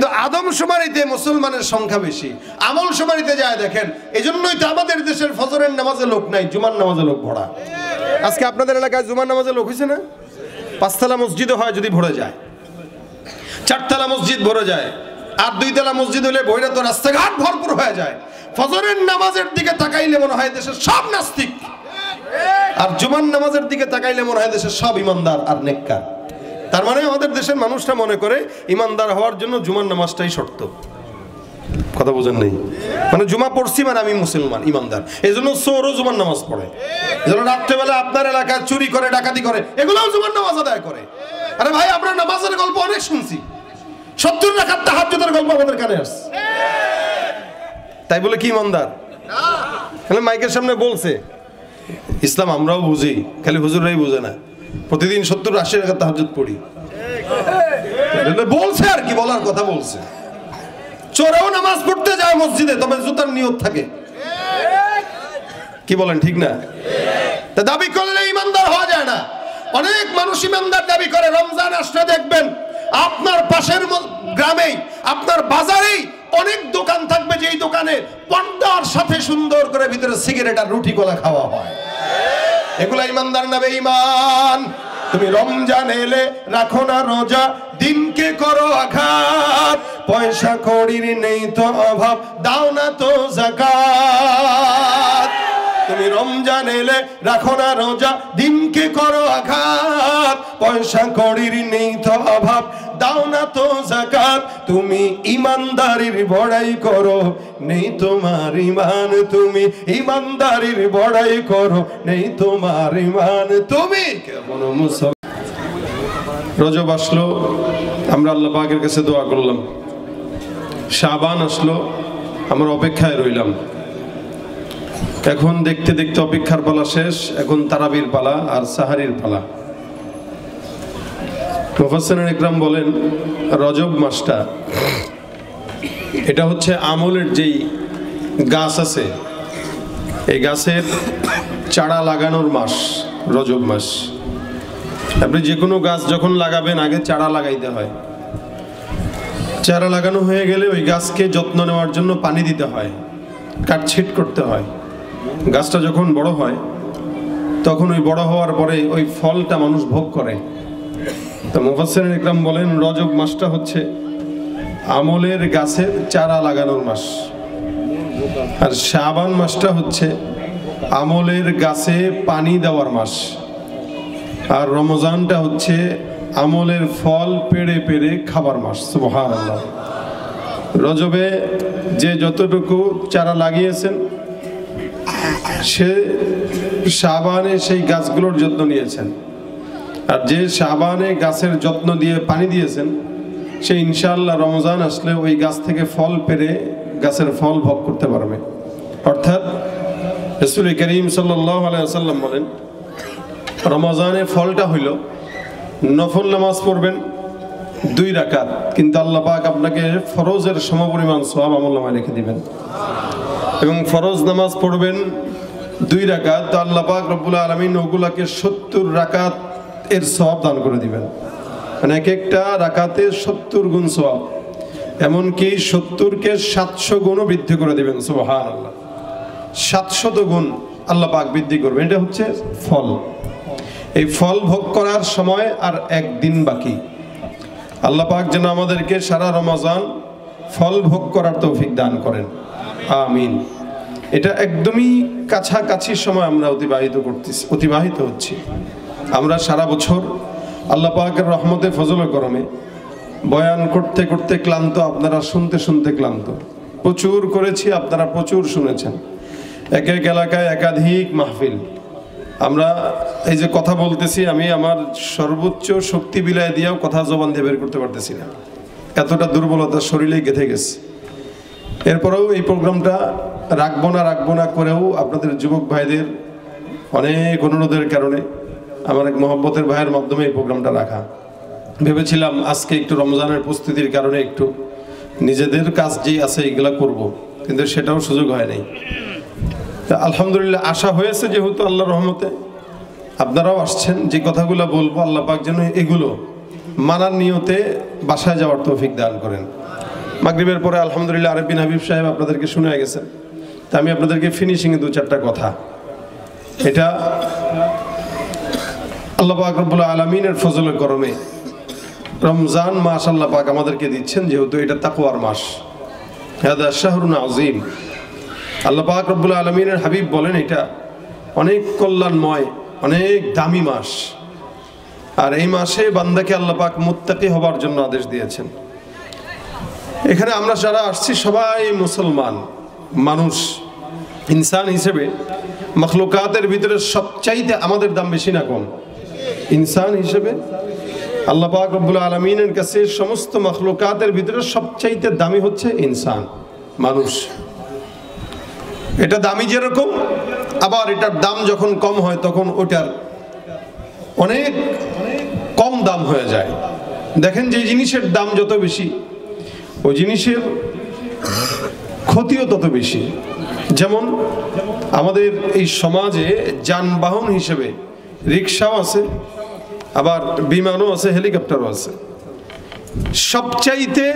কিন্তু আদমশুমারিতে মুসলমানের সংখ্যা বেশি, আমলশুমারিতে যায় দেখেন। এজন্যই তো আমাদের দেশের ফজরের নামাজে লোক নাই, জুমার নামাজে লোক ভরা। আজকে আপনাদের এলাকায় জুমার নামাজে লোক হয়েছে না? 5 তলা মসজিদও হয় যদি ভরে যায়, 4 তলা মসজিদ ভরে যায়, আর 2 তলা মসজিদ হলে বইরা তো রাস্তাঘাট ভরপুর হয়ে যায়। ফজরের নামাজের দিকে তাকাইলে মনে হয় দেশের সব নাস্তিক, আর জুমার নামাজের দিকে তাকাইলে মনে হয় দেশের সব ইমানদার আর নেককার। তার মানে আমাদের দেশের মানুষরা মনে করে ইমানদার হওয়ার জন্য জুমার নামাজটাই শর্ত। কথা বোঝেন নেই? মানে জুমা পড়ছি মানে আমি মুসলমান ইমানদার, এই জন্য চোরও জুমার নামাজ পড়ে, এই জন্য রাত্রেবেলা আপনার এলাকায় চুরি করে ডাকাতি করে, এগুলোও জুমার নামাজ আদায় করে। আরে ভাই, আমরা নামাজের গল্প অনেক শুনছি, 70 রাকাত তাহাজ্জুদের গল্প আমাদের কানে আসছে, তাই বলে কি ইমানদার? তাহলে মাইকের সামনে বলছে ইসলাম আমরাও বুঝি, খালি হুজুররাই বুঝে না, প্রতিদিন 70-80 রাকাত তাহাজ্জুদ পড়ি, বলছে আর কি, বলার কথা বলছে। চোরেও নামাজ পড়তে যায় মসজিদে, তবে জুতার নিয়ত থাকে। কি বলেন, ঠিক না? তা দাবি করলে ইমানদার হওয়া যায় না। অনেক মানুষ ইমানদার দাবি করে, রমজান আসলে দেখবেন আপনার পাশের গ্রামেই, আপনার বাজারেই অনেক দোকান থাকবে, যেই দোকানে পর্দার সাথে সুন্দর করে ভিতরে সিগারেট আর রুটি কলা খাওয়া হয়। এগুলা ইমানদার না বেঈমান? তুমি রমজান এলে রাখো না রোজা, দিনকে করো আঘাত, পয়সা কড়ির নেই তো অভাব, দাও না তো যাকাত। তুমি রমজান এলে রাখো না রোজা, দিনকে করো আঘাত, পয়সা কড়ির নেই তো অভাব, দাও না তো যাকাত। তুমি ইমানদারির বড়াই করো, নেই তোমার ইমান, তুমি ইমানদারির বড়াই করো, নেই তোমার ইমান, তুমি কেমন মুসলমান। রজব আসলো, আমরা আল্লাহ পাকের কাছে দোয়া করলাম। শাবান আসলো, আমরা অপেক্ষায় রইলাম। এখন দেখতে দেখতে অপেক্ষার পালা শেষ, এখন তারাবির পালা আর সাহারির পালা। মুফাসসিরিন ইকরাম বলেন, রজব মাসটা এটা হচ্ছে আমলের যেই গাছ আছে, এই গাছের চারা লাগানোর মাস রজব মাস। আপনি যে কোনো গাছ যখন লাগাবেন আগে চারা লাগাইতে হয়। চারা লাগানো হয়ে গেলে ওই গাছকে যত্ন নেওয়ার জন্য পানি দিতে হয়, কাটছিট করতে হয়। গাছটা যখন বড় হয় তখন ওই বড় হওয়ার পরে ওই ফলটা মানুষ ভোগ করে। তো মুফাসসিরিন ইকরাম বলেন, রজব মাসটা হচ্ছে আমলের গাছের চারা লাগানোর মাস, আর শাবান মাসটা হচ্ছে আমলের গাছে পানি দেওয়ার মাস, আর রমজানটা হচ্ছে আমলের ফল পেড়ে পেড়ে খাবার মাস। সুবহানাল্লাহ। রজবে যে যতটুকু চারা লাগিয়েছেন সে শাবানে সেই গাছগুলোর যত্ন নিয়েছেন, আর যে শাবানে গাছের যত্ন দিয়ে পানি দিয়েছেন সে ইনশাআল্লাহ রমজান আসলে ওই গাছ থেকে ফল পেড়ে গাছের ফল ভোগ করতে পারবে। অর্থাৎ রাসূল করিম সাল্লাল্লাহু আলাইহি ওয়াসাল্লাম বলেন, রমজানের ফলটা হইল নফল নামাজ পড়বেন 2 রাকাত, কিন্তু আল্লাহ পাক আপনাকে ফরজের সমপরিমাণ সওয়াব আমলনামায় লিখে দিবেন। এবং ফরজ নামাজ পড়বেন 2 রাকাত, তো আল্লাহ পাক রব্বুল আলামিন ওগুলাকে 70 রাকাত এর সওয়াব দান করে দিবেন। মানে এক একটা রাকাতে 70 গুণ সওয়াব, এমনকি 70কে 700 গুণও বৃদ্ধি করে দিবেন। সুবহানাল্লাহ। 700 গুণ আল্লাহ পাক বৃদ্ধি করবেন। এটা হচ্ছে ফল। এই ফল ভোগ করার সময় আর 1 দিন বাকি। আল্লাহ পাক যেন আমাদেরকে সারা রমজান ফল ভোগ করার তৌফিক দান করেন, আমিন। এটা একদমই কাছাকাছি সময় আমরা অতিবাহিত হচ্ছি। আমরা সারা বছর আল্লাহ পাকের রহমতে ফজলে করমে বয়ান করতে করতে ক্লান্ত, আপনারা শুনতে শুনতে ক্লান্ত। প্রচুর করেছি, আপনারা প্রচুর শুনেছেন। এক এক এলাকায় একাধিক মাহফিল। আমরা এই যে কথা বলতেছি, আমি আমার সর্বোচ্চ শক্তি বিলায় দিয়েও কথা জবান দিয়ে বের করতে পারতেছি না, এতটা দুর্বলতা শরীরে গেঁথে গেছে। এরপরেও এই প্রোগ্রামটা রাখবো না করেও আপনাদের যুবক ভাইদের অনেক অনুরোধের কারণে আমার এক মহব্বতের ভাইয়ের মাধ্যমে এই প্রোগ্রামটা রাখা। ভেবেছিলাম আজকে একটু রমজানের প্রস্তুতির কারণে একটু নিজেদের কাজ যেই আছে এগুলা করব, কিন্তু সেটাও সুযোগ হয় নাই। আলহামদুলিল্লাহ আশা হয়েছে, যেহেতু আল্লাহর রহমতে আপনারাও আসছেন, যে কথাগুলো বলবো আল্লাহ পাক যেন এগুলো মানার নিয়তে বাসায় যাওয়ার তৌফিক দান করেন। মাগরিবের পরে আলহামদুলিল্লাহ আরিফ বিন হাবিব সাহেব আপনাদেরকে শুনে গেছেন, তা আমি আপনাদেরকে ফিনিশিংয়ে 2-4টা কথা। এটা আল্লাহ পাক রব্বুল আলামিনের ফজল করমে রমজান মাস আল্লাহ পাক আমাদেরকে দিচ্ছেন, যেহেতু এটা তাকওয়ার মাস। হাদা শাহরুন আযীম। আল্লাহ পাক রব্বুল আলামিনের হাবিব বলেন এটা অনেক কল্যাণময়, অনেক দামি মাস। আর এই মাসে বান্দাকে আল্লাহ পাক মুত্তাকি হবার জন্য আদেশ দিয়েছেন। এখানে আমরা যারা আসছি সবাই মুসলমান মানুষ, ইনসান হিসেবে মখলুকাতের ভিতরে সবচাইতে আমাদের দাম বেশি না কম? ইনসান হিসেবে আল্লাহ পাক রব্বুল আলামিনের কাছে সমস্ত মখলুকাতের ভিতরে সবচাইতে দামি হচ্ছে ইনসান, মানুষ। এটা দামি যেরকম, আবার এটার দাম যখন কম হয় তখন ওটার অনেক কম দাম হয়ে যায়। দেখেন যে জিনিসের দাম যত বেশি ওই জিনিসের ক্ষতিও তত বেশি। যেমন আমাদের এই সমাজে যানবাহন হিসেবে রিক্সাও আছে, আবার বিমানও আছে, হেলিকপ্টারও আছে। সবচাইতে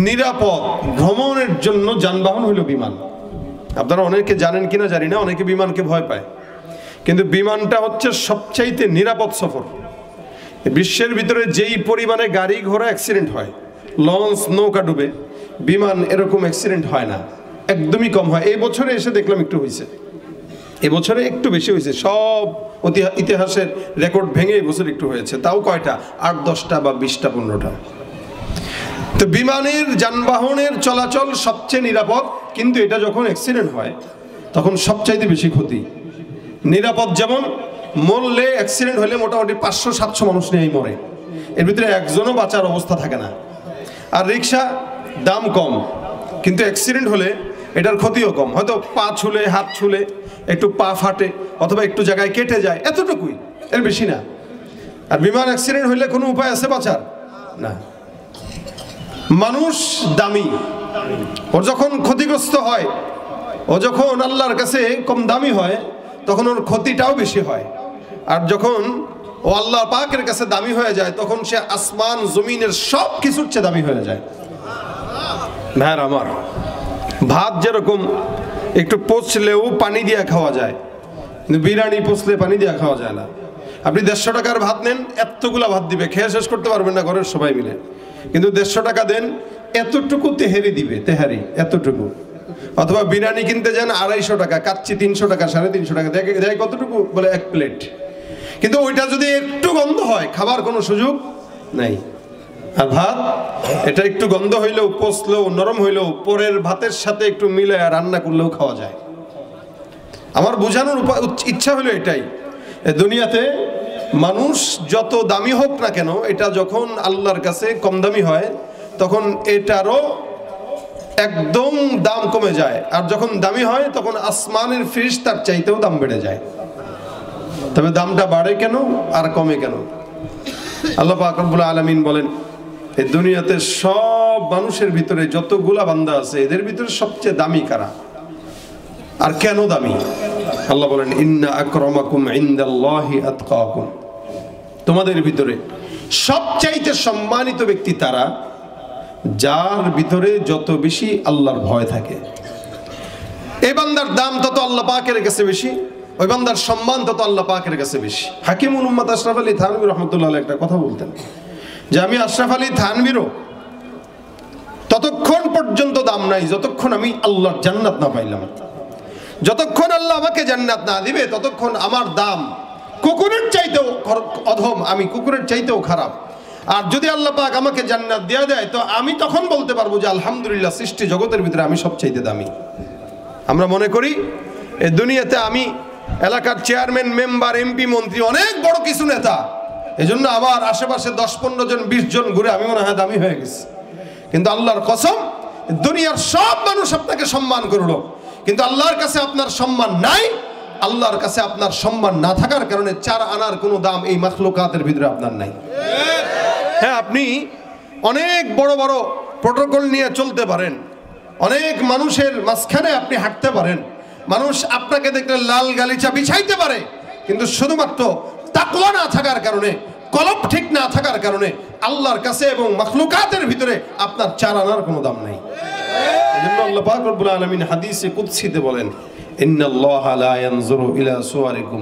নিরাপদ ভ্রমণের জন্য যানবাহন হলো বিমান। আপনারা অনেকে জানেন কিনা জানি না, অনেকে বিমানকে ভয় পায়, কিন্তু বিমানটা হচ্ছে সবচাইতে নিরাপদ সফর। বিশ্বের ভিতরে যেই পরিমাণে গাড়ি ঘোড়া অ্যাক্সিডেন্ট হয়, লঞ্চ নৌকা ডুবে, বিমান এরকম অ্যাক্সিডেন্ট হয় না, একদমই কম হয়। এই বছরে এসে দেখলাম একটু হয়েছে, এবছরে একটু বেশি হয়েছে। সব ইতিহাসের রেকর্ড ভেঙে এবছর একটু হয়েছে, তাও কয়টা? 8-10টা বা 20টা 15টা। তো বিমানের যানবাহনের চলাচল সবচেয়ে নিরাপদ, কিন্তু এটা যখন অ্যাক্সিডেন্ট হয় তখন সবচাইতে বেশি ক্ষতি। নিরাপদ যেমন, মরলে অ্যাক্সিডেন্ট হলে মোটামুটি 500-700 মানুষ নিয়েই মরে, এর ভিতরে একজনও বাঁচার অবস্থা থাকে না। আর রিক্সা দাম কম, কিন্তু অ্যাক্সিডেন্ট হলে এটার ক্ষতিও কম। হয়তো পা ছুলে, হাত ছুলে একটু পা ফাটে অথবা একটু জায়গায় কেটে যায়, এতটুকুই, এর বেশি না। আর বিমান অ্যাক্সিডেন্ট হইলে কোনো উপায় আছে বাঁচার? না। মানুষ দামি, ওর যখন ক্ষতিগ্রস্ত হয়, ও যখন আল্লাহর কাছে কম দামি হয় তখন ওর ক্ষতিটাও বেশি হয়। আর যখন ও আল্লাহ পাকের কাছে দামি হয়ে যায় তখন সে আসমান জমিনের সব কিছুর চেয়ে দামি হয়ে যায়। ভাইয়ার আমার, ভাত যেরকম একটু পচলেও পানি দিয়ে খাওয়া যায়, কিন্তু বিরিয়ানি পচলে পানি দিয়ে খাওয়া যায় না। আপনি 150 টাকার ভাত নেন, এতগুলা ভাত দিবে, খেয়ে শেষ করতে পারবেন না ঘরের সবাই মিলে। কিন্তু 150 টাকা দেন, এতটুকু তেহারি দিবে, তেহারি এতটুকু। অথবা বিরিয়ানি কিনতে যান 250 টাকা, কাচ্চি 300 টাকা, 350 টাকা, দেখে কতটুকু? বলে 1 প্লেট। কিন্তু ওইটা যদি একটু গন্ধ হয় খাবার কোনো সুযোগ নাই। আর ভাত, এটা একটু গন্ধ হইলেও, পচলেও, নরম হইলেও, পরের ভাতের সাথে একটু মিলে রান্না করলেও খাওয়া যায়। আমার বোঝানোর ইচ্ছা হলো এটাই, দুনিয়াতে মানুষ যত দামি হোক না কেন, এটা যখন আল্লাহর কাছে কম দামি হয় তখন এটারও একদম দাম কমে যায়। আর যখন দামি হয় তখন আসমানের ফেরেশতার চাইতেও দাম বেড়ে যায়। তবে দামটা বাড়ে কেন আর কমে কেন? আল্লাহ পাক রব্বুল আলামিন বলেন, এই দুনিয়াতে সব মানুষের ভিতরে যতগুলা বান্দা আছে এদের ভিতরে সবচেয়ে দামি কারা আর কেন দামি? আল্লাহ বলেন, ইন্না আকরামাকুম ইনদাল্লাহি আতকাকুম। তোমাদের ভিতরে সবচাইতে সম্মানিত ব্যক্তি তারা যার ভিতরে যত বেশি আল্লাহর ভয় থাকে। এই বান্দার দাম তত আল্লাহ পাকের কাছে বেশি, ওই বান্দার সম্মান তত আল্লাহ পাকের কাছে বেশি। হাকিমুল উম্মাত আশরাফ আলী থানভী রহমতুল্লাহ আলাইহি একটা কথা বলতেন যে, আমি আশরাফ আলী থানভীরও ততক্ষণ পর্যন্ত দাম নাই যতক্ষণ আমি আল্লাহর জান্নাত না পাইলাম। যতক্ষণ আল্লাহ আমাকে জান্নাত না দিবে ততক্ষণ আমার দাম কুকুরের চাইতেও অধম, আমি কুকুরের চাইতেও খারাপ। আর যদি আল্লাহ পাক আমাকে জান্নাত দিয়ে দেয় তো আমি তখন বলতে পারবো যে আলহামদুলিল্লাহ, সৃষ্টি জগতের ভিতরে আমি সবচাইতে দামি। আমরা মনে করি এই দুনিয়াতে আমি এলাকার চেয়ারম্যান, মেম্বার, এমপি, মন্ত্রী, অনেক বড় কিছু নেতা, এজন্য আমার আশেপাশে 10-15 জন 20 জন ঘুরে আমি মনে হয় দামি হয়ে গেছি। কিন্তু আল্লাহর কসম, দুনিয়ার সব মানুষ আপনাকে সম্মান করলো, কিন্তু আল্লাহর কাছে আপনার সম্মান নাই। আল্লাহর কাছে আপনার সম্মান না থাকার কারণে 4 আনার কোনো দাম এই মাখলুকাতের ভিতরে আপনার নাই। হ্যাঁ, আপনি অনেক বড় বড় প্রোটোকল নিয়ে চলতে পারেন, অনেক মানুষের মাঝখানে আপনি হাঁটতে পারেন, মানুষ আপনাকে দেখলে লাল গালিচা বিছাইতে পারে, কিন্তু শুধুমাত্র তাকওয়া না থাকার কারণে কলব ঠিক না থাকার কারণে আল্লাহর কাছে এবং মাখলুকাতের ভিতরে আপনার চার আনার কোনো দাম নাই। এজন্য আল্লাহ পাক রব্বুল আলামিন হাদিসে কুদসিতে বলেন, ইন্নাল্লাহা লা ইয়ানজুরু ইলা সুওয়ারিকুম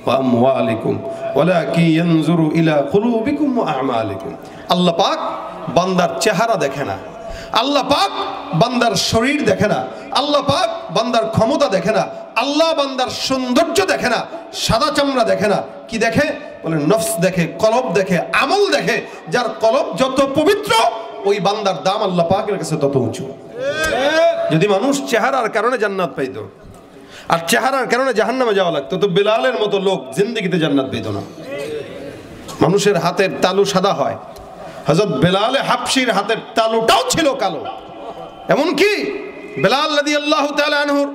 ওয়া আমওয়ালিকুম ওয়ালাকিন ইয়ানজুরু ইলা কুলুবিকুম ওয়া আমালিকুম। আল্লাহ পাক বান্দার চেহারা দেখে না, আল্লাহ পাক বান্দার শরীর দেখে না, আল্লাহ পাক বান্দার ক্ষমতা দেখে না, আল্লাহ বান্দার সৌন্দর্য দেখে না, সাদা চামড়া দেখে না। কি দেখে? বলে নফস দেখে, কলব দেখে, আমল দেখে। যার কলব যত পবিত্র ওই বান্দার দাম আল্লাহ পাকের কাছে তত উঁচু। যদি মানুষ চেহারার কারণে জান্নাত পাইতো আর চেহারার কারণে জাহান্নামে যাওয়া লাগতো, তো বেলালের মতো লোক জিন্দেগিতে জান্নাত পেত না। মানুষের হাতের তালু সাদা হয়, হযরত বেলাল হাবশির হাতের তালুটাও ছিল কালো। এমনকি বেলাল রাদিয়াল্লাহু তাআলা আনহুর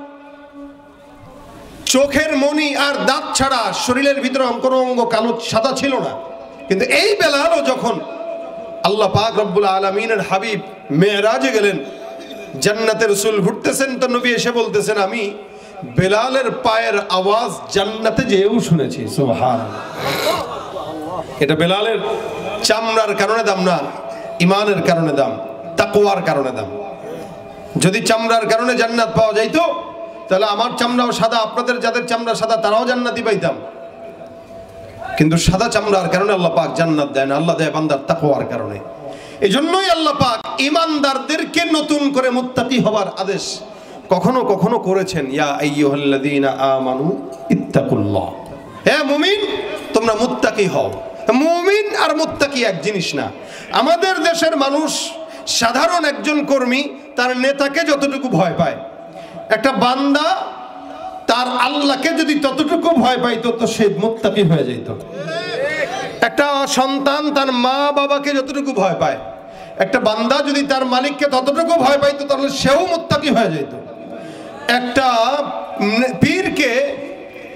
চোখের মনি আর দাঁত ছাড়া শরীরের ভিতরে কোনো অঙ্গ কালো সাদা ছিল না। কিন্তু এই বেলালও যখন আল্লাহ পাক রব্বুল আলামিনের হাবিব মেরাজে গেলেন, জান্নাতের রাসূল ঘুরতেছেন, তো নবী এসে বলতেছেন, আমি বেলালের পায়ের আওয়াজ জান্নাতে যেও শুনেছি। সুবহানাল্লাহ। এটা বেলালের চামড়ার কারণে দাম না, ইমানের কারণে দাম, তাকওয়ার কারণে দাম। যদি চামড়ার কারণে জান্নাত পাওয়া যাইতো তাহলে আমার চামড়াও সাদা, আপনাদের যাদের চামড়া সাদা তারাও জান্নাতি পাইতাম। কিন্তু সাদা চামড়ার কারণে আল্লাহ পাক জান্নাত দেন, আল্লাহ দেয় বান্দার তাকওয়ার কারণে। এজন্যই আল্লাহ পাক ঈমানদারদেরকে নতুন করে মুত্তাকি হবার আদেশ কখনো কখনো করেছেন, ইয়া আইয়ুহাল্লাযীনা আমানু ইত্তাকুল্লাহ, হে মুমিন তোমরা মুত্তাকি হও। মুমিন আর মুত্তাকি এক জিনিস না। আমাদের দেশের মানুষ সাধারণ একজন কর্মী তার নেতাকে যতটুকু ভয় পায়, একটা বান্দা তার আল্লাহকে যদি ততটুকু ভয় পাইতো তো সে মুত্তাকি হয়ে যেত। একটা সন্তান তার মা বাবাকে যতটুকু ভয় পায়, একটা বান্দা যদি তার মালিককে ততটুকু ভয় পাইতো তাহলে সেও মুত্তাকি হয়ে যেত। একটা পীরকে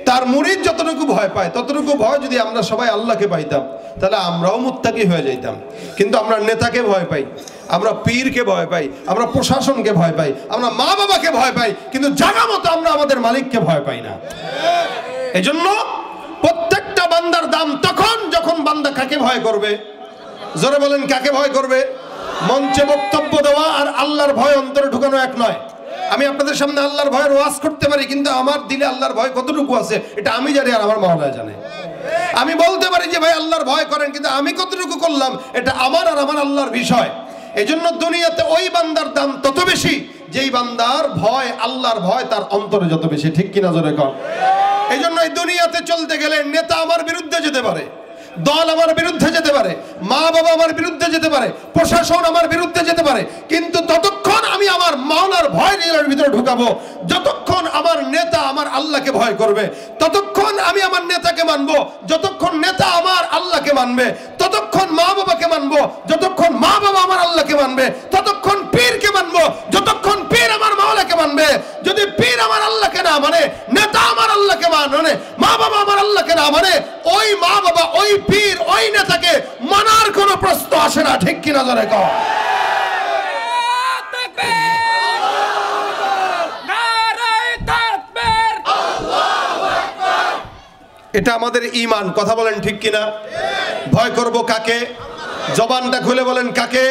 তার মুরিদ যতটুকু ভয় পায় ততটুকু ভয় যদি আমরা সবাই আল্লাহকে পাইতাম তাহলে আমরাও মুত্তাকি হয়ে যাইতাম। কিন্তু আমরা নেতাকে ভয় পাই, আমরা পীরকে ভয় পাই, আমরা প্রশাসনকে ভয় পাই, আমরা মা বাবাকে ভয় পাই, কিন্তু জায়গা মতো আমরা আমাদের মালিককে ভয় পাই না। এজন্য প্রত্যেকটা বান্দার দাম তখন যখন বান্দা কাকে ভয় করবে। জোরে বলেন, কাকে ভয় করবে? মঞ্চে বক্তব্য দেওয়া আর আল্লাহর ভয় অন্তরে ঢুকানো এক নয়। আমি আপনাদের সামনে আল্লাহর ভয়ের ওয়াজ করতে পারি, কিন্তু আমার দিলে আল্লাহর ভয় কতটুকু আছে এটা আমি জানি আর আমার মাওলা জানে। আমি বলতে পারি যে ভাই আল্লাহর ভয় করেন, কিন্তু আমি কতটুকু করলাম এটা আমার আর আমার আল্লাহর বিষয়। এজন্য দুনিয়াতে ওই বান্দার দাম তত বেশি যেই বান্দার ভয়, আল্লাহর ভয় তার অন্তরে যত বেশি। ঠিক কিনা জোরে কর? এই জন্য এই দুনিয়াতে চলতে গেলে নেতা আমার বিরুদ্ধে যেতে পারে, দল আমার বিরুদ্ধে যেতে পারে, মা বাবা আমার বিরুদ্ধে যেতে পারে, প্রশাসন আমার বিরুদ্ধে যেতে পারে, কিন্তু ততক্ষণ আমি আমার মাওলার ভয় নিজের ভিতরে ঢুকাবো। যতক্ষণ আমার নেতা আমার আল্লাহকে ভয় করবে ততক্ষণ আমি আমার নেতাকে মানবো, যতক্ষণ নেতা আমার আল্লাহকে মানবে ততক্ষণ মা বাবাকে মানবো, যতক্ষণ মা বাবা আমার আল্লাহকে মানবে ততক্ষণ পীরকে মানবো, যতক্ষণ পীর আমার মাওলাকে মানবে। যদি পীর আমার আল্লাহকে না মানে, নেতা আমার আল্লাহকে মানে, মা বাবা আমার আল্লাহকে না মানে, ওই মা বাবা, ওই পীর, ওই নেতাকে মানার কোনো প্রশ্ন আসে না। ঠিক কিনা জোরে কও? এটা আমাদের ঈমান। কথা বলেন ঠিক কিনা? ভয় করব কাকে? জবানটা খুলে বলেন কাকে?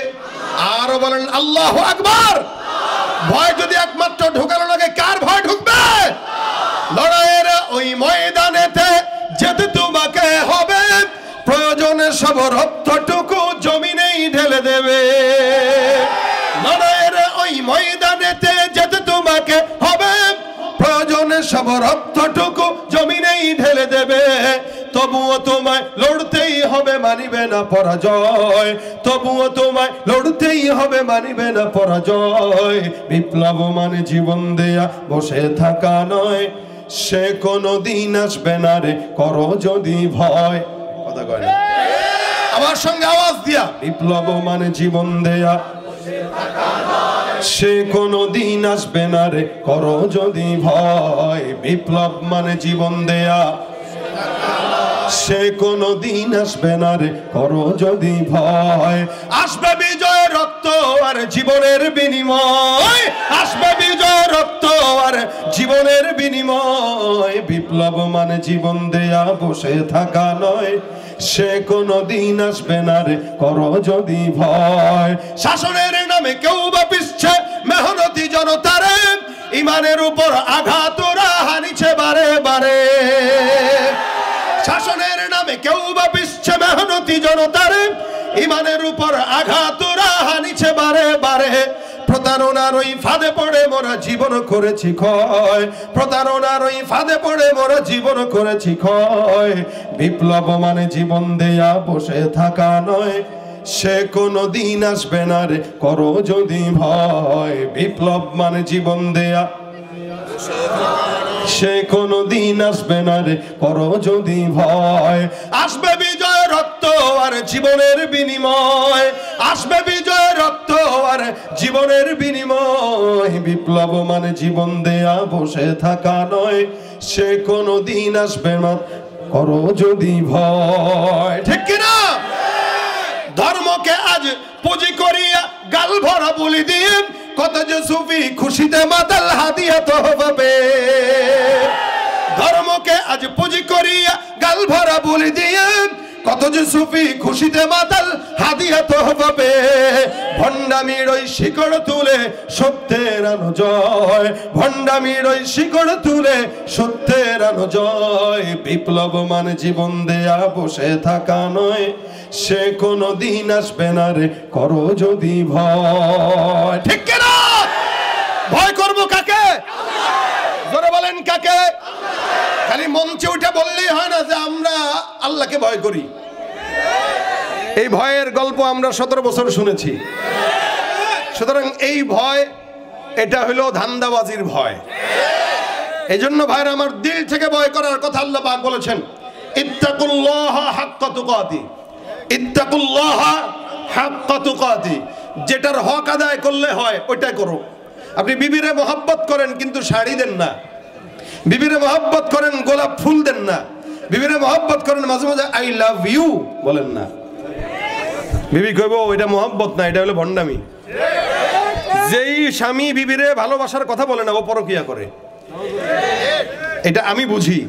আরো বলেন আল্লাহু আকবার। ভয় যদি একমাত্র ঢুকানো লাগে, কার ভয় ঢুকবে? লড়াইয়ের ওই ময়দানেতে যেতে তোমাকে হবে, প্রয়োজনে সব রক্তটুকু জমিনেই ঢেলে দেবে। লড়াইয়ের ওই ময়দানেতে যেতে তোমাকে হবে, প্রয়োজনে সব রক্তটুকু জমিনেই ঢেলে দেবে। তবুও তোমায় লড়তেই হবে, মানিবে না পরাজয়। তবুও তোমায় লড়তেই হবে, মানিবে না পরাজয়। বিপ্লব মানে জীবন দেয়া বসে থাকা নয়, সে কোনো দিন আসবে না রে করো যদি ভয়। কথা কয় না? আমার সঙ্গে আওয়াজ দিয়া, বিপ্লব মানে জীবন দেয়া সে কোনো দিন আসবে না রে করো যদি ভয়। বিপ্লব মানে জীবন দেয়া সে কোনো দিন আসবে না রে করো যদি ভয়। আসবে বিজয় রক্ত আর জীবনের বিনিময়, আসবে বিজয় রক্ত আর জীবনের বিনিময়। বিপ্লব মানে জীবন দেয়া বসে থাকা নয়, সে কোনো দিন আসবে না রে করো যদি ভয়। শাসনের নামে কেউ বা পিছছে মেহনতি জনতারে, ইমানের উপর আঘাত ওরা হানিছে বারে বারে। শাসনের নামে কেউ বা পিছছে মেহনতি জনতারে, ইমানের উপর আঘাত ওরা হানিছে বারে বারে। প্রতারণার ওই ফাঁদে পড়ে মোরা জীবন করেছি ক্ষয়, প্রতারণার ওই ফাঁদে পড়ে মোরা জীবন করেছি ক্ষয়। বিপ্লব মানে জীবন দেয়া বসে থাকা নয়, সে কোনো দিন আসবে না রে করো যদি ভয়। বিপ্লব মানে জীবন দেয়া, সে কোনো দিন আসবে না রে করো যদি ভয়। আসবে বিজয় রক্ত আর জীবনের বিনিময়, আসবে বিজয় রক্ত আর জীবনের বিনিময়। বিপ্লব মানে জীবন দেয়া বসে থাকা নয়, সে কোনো দিন আসবে না করো যদি ভয়। ঠিক কিনা? ধর্মকে আজ পুঁজি করিয়া গাল ভরা বলি দিয়ে, কত যে সুফি খুশিতে মাতাল হাদিয়া তো হবে। ধর্মকে আজ পুঁজি করিয়া গাল ভরা বলি দিয়ে, কত যে সুফি খুশিতে মাতাল হাদিয়া তো হবে। ভণ্ডামির ওই শিকড় তুলে সত্যের আনো জয়, ভণ্ডামির ওই শিকড় তুলে সত্যের আনো জয়। বিপ্লব মানে জীবন দেয়া বসে থাকা নয়, সে কোনো দিন আসবে না রে করো যদি ভয়। ঠিক কিনা? ভয় করবো কাকে? জোরে বলেন কাকে? খালি মঞ্চে উঠে বললেই হয় না যে আমরা আল্লাহকে ভয় করি। এই ভয়ের গল্প আমরা 17 বছর শুনেছি। সুতরাং এই ভয়, এটা হলো ধান্দাবাজির ভয়। এই জন্য ভাইরা আমার, দিল থেকে ভয় করার কথা আল্লাহ পাক বলেছেন, ইত্তাকুল্লাহ হাক্কা তুকাতি, ইত্তাকুল্লাহ হাক্কা তুকাতি। যেটার হক আদায় করলে হয় ওইটাই করো। আপনি বিবিরে মহব্বত করেন কিন্তু শাড়ি দেন না, বিবিরে মহব্বত করেন গোলাপ ফুল দেন না, বিবিরে মহব্বত করেন মাঝে মাঝে আই লাভ ইউ বলেন না। বিবি কইব ওইটা মহব্বত না, এটা হলো ভণ্ডামি। যেই স্বামী বিবিরে ভালোবাসার কথা বলে না, ও পরকিয়া করে। এটা আমি বুঝি,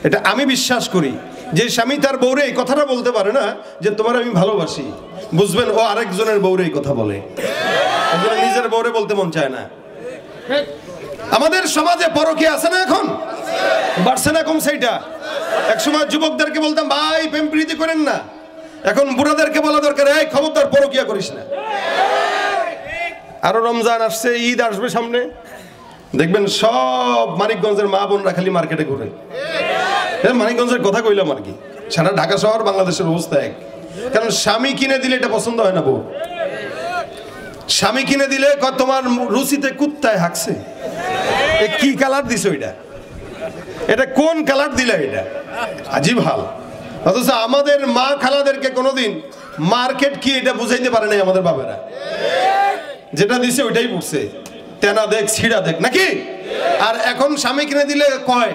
এটা আমি বিশ্বাস করি। যে স্বামী তার বউরে এই কথাটা বলতে পারে না যে তোমার আমি ভালোবাসি, বুঝবেন ও আরেকজনের বউরে এই কথা বলে, নিজের বউরে বলতে মন চায় না। আমাদের সমাজে পরকীয়া আছে না, এখন বাড়ছে না কমছে? এটা একসময় যুবকদেরকে বলতাম ভাই প্রেম প্রীতি করেন না, এখন বুড়াদেরকে বলা দরকার এই খবরদার পরকীয়া করিস না। আরো রমজান আসছে, ঈদ আসবে সামনে, দেখবেন সব মানিকগঞ্জের মা বোনরা খালি মার্কেটে ঘুরে। মানিকগঞ্জের কথা কইলাম আর কি, সারা ঢাকা শহর বাংলাদেশের অবস্থা এক। কারণ স্বামী কিনে দিলে এটা পছন্দ হয় না বউ, স্বামী কিনে দিলে তোমার রুচিতে কুত্তায় হাঁকছে, কি কালার দিছো এটা, এটা কোন কালার দিলা, এটা আজীব হাল। অথচ আমাদের মা খালাদেরকে কোনোদিন মার্কেট কি এটা বুঝাইতে পারে নাই আমাদের বাবারা, যেটা দিছে ওইটাই পড়ছে, তেনা দেখ ছিড়া দেখ নাকি। আর এখন স্বামী কিনে দিলে কয়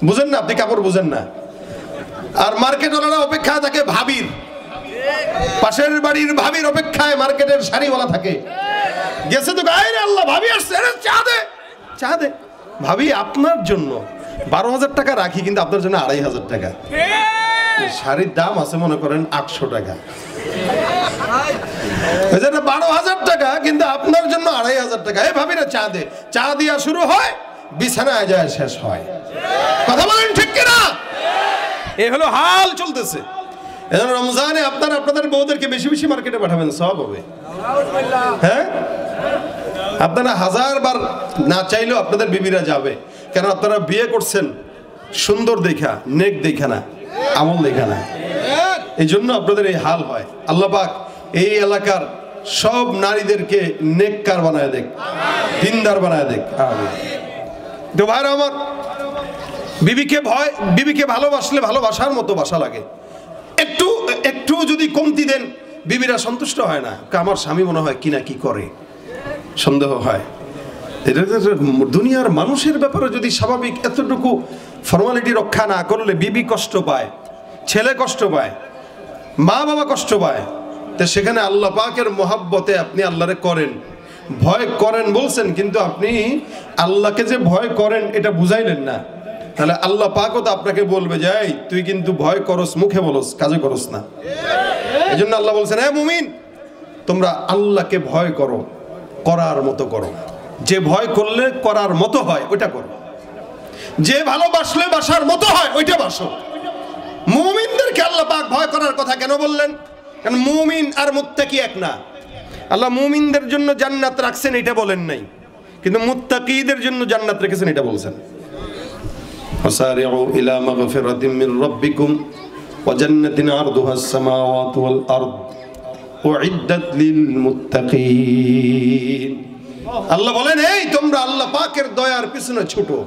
বুঝেন না, আপনি কাপড় বুঝেন না। আর মার্কেট ওনারা অপেক্ষায় থাকে ভাবির, পাশের বাড়ির ভাবির অপেক্ষায় মার্কেটের শাড়িওয়ালা থাকে। গেছে তো গায়ে আল্লাহ ভাবি আসছে, চা দে চা দে। ভাবি আপনার জন্য 12,000 টাকা রাখি, কিন্তু আপনার জন্য 2,500 টাকা। শাড়ির দাম আছে মনে করেন 800 টাকা, 12,000 টাকা, কিন্তু আপনার জন্য 2,500 টাকা। এই ভাবি না চা দে, চা দিয়া শুরু হয়, বিছানায় যায় শেষ হয়। কথা বলেন ঠিক কিনা? এই হলো হাল চলতেছে। এজন্য রমজানে আপনারা আপনাদের বউদেরকে বেশি বেশি মার্কেটে পাঠাবেন, সব হবে। হ্যাঁ, আপনারা 1000 বার না চাইলেও আপনাদের বিবিরা যাবে, কেন আপনারা বিয়ে করছেন সুন্দর দেখা, নেক দেখা না, আমল দেখা না। এই জন্য আপনাদের এই হাল হয়। আল্লাহ পাক এই এলাকার সব নারীদেরকে নেককার বানায় দেখ, দিনদার বানায় দেখ। তো ভাইরা আমার, বিবিকে ভালোবাসলে ভালোবাসার মতো বাসা লাগে। একটু একটু যদি কমতি দেন, বিবিরা সন্তুষ্ট হয় না, আমার স্বামী মনে হয় কি না কি করে, সন্দেহ হয়। এটা দুনিয়ার মানুষের ব্যাপারে যদি স্বাভাবিক এতটুকু ফর্মালিটি রক্ষা না করলে বিবি কষ্ট পায়, ছেলে কষ্ট পায়, মা বাবা কষ্ট পায়, তো সেখানে আল্লাহ পাকের মহাব্বতে আপনি আল্লাহরে করেন, ভয় করেন বলছেন, কিন্তু আপনি আল্লাহকে যে ভয় করেন এটা বুঝাইলেন না। তাহলে আল্লাহ পাকও তো আপনাকে বলবে যে এই তুই কিন্তু ভয় করস, মুখে বলস, কাজে করস না। এই জন্য আল্লাহ বলছেন, হে মুমিন, তোমরা আল্লাহকে ভয় করো, করার মতো করো। যে ভয় করলে করার মতো হয় ওইটা করো, যে ভালোবাসলে বাসার মতো হয় ওইটা বাসো। মুমিনদেরকে আল্লাহ পাক ভয় করার কথা কেন বললেন? কারণ মুমিন আর মুত্তাকি এক না। আল্লাহ মুমিনদের জন্য জান্নাত রাখছেন এটা বলেন নাই, কিন্তু মুত্তাকিদের জন্য জান্নাত রেখেছেন এটা বলছেন। ওয়াসারিউ ইলা মাগফিরাতিম মির রাব্বিকুম ওয়া জান্নাতিন আরদুহা আস-সামাওয়াতু ওয়াল আরদ উইদ্দাত লিল মুত্তাকিন। আল্লাহ বলেন, এই তোমরা আল্লাহ পাকের দয়ার পিছনে ছুটো,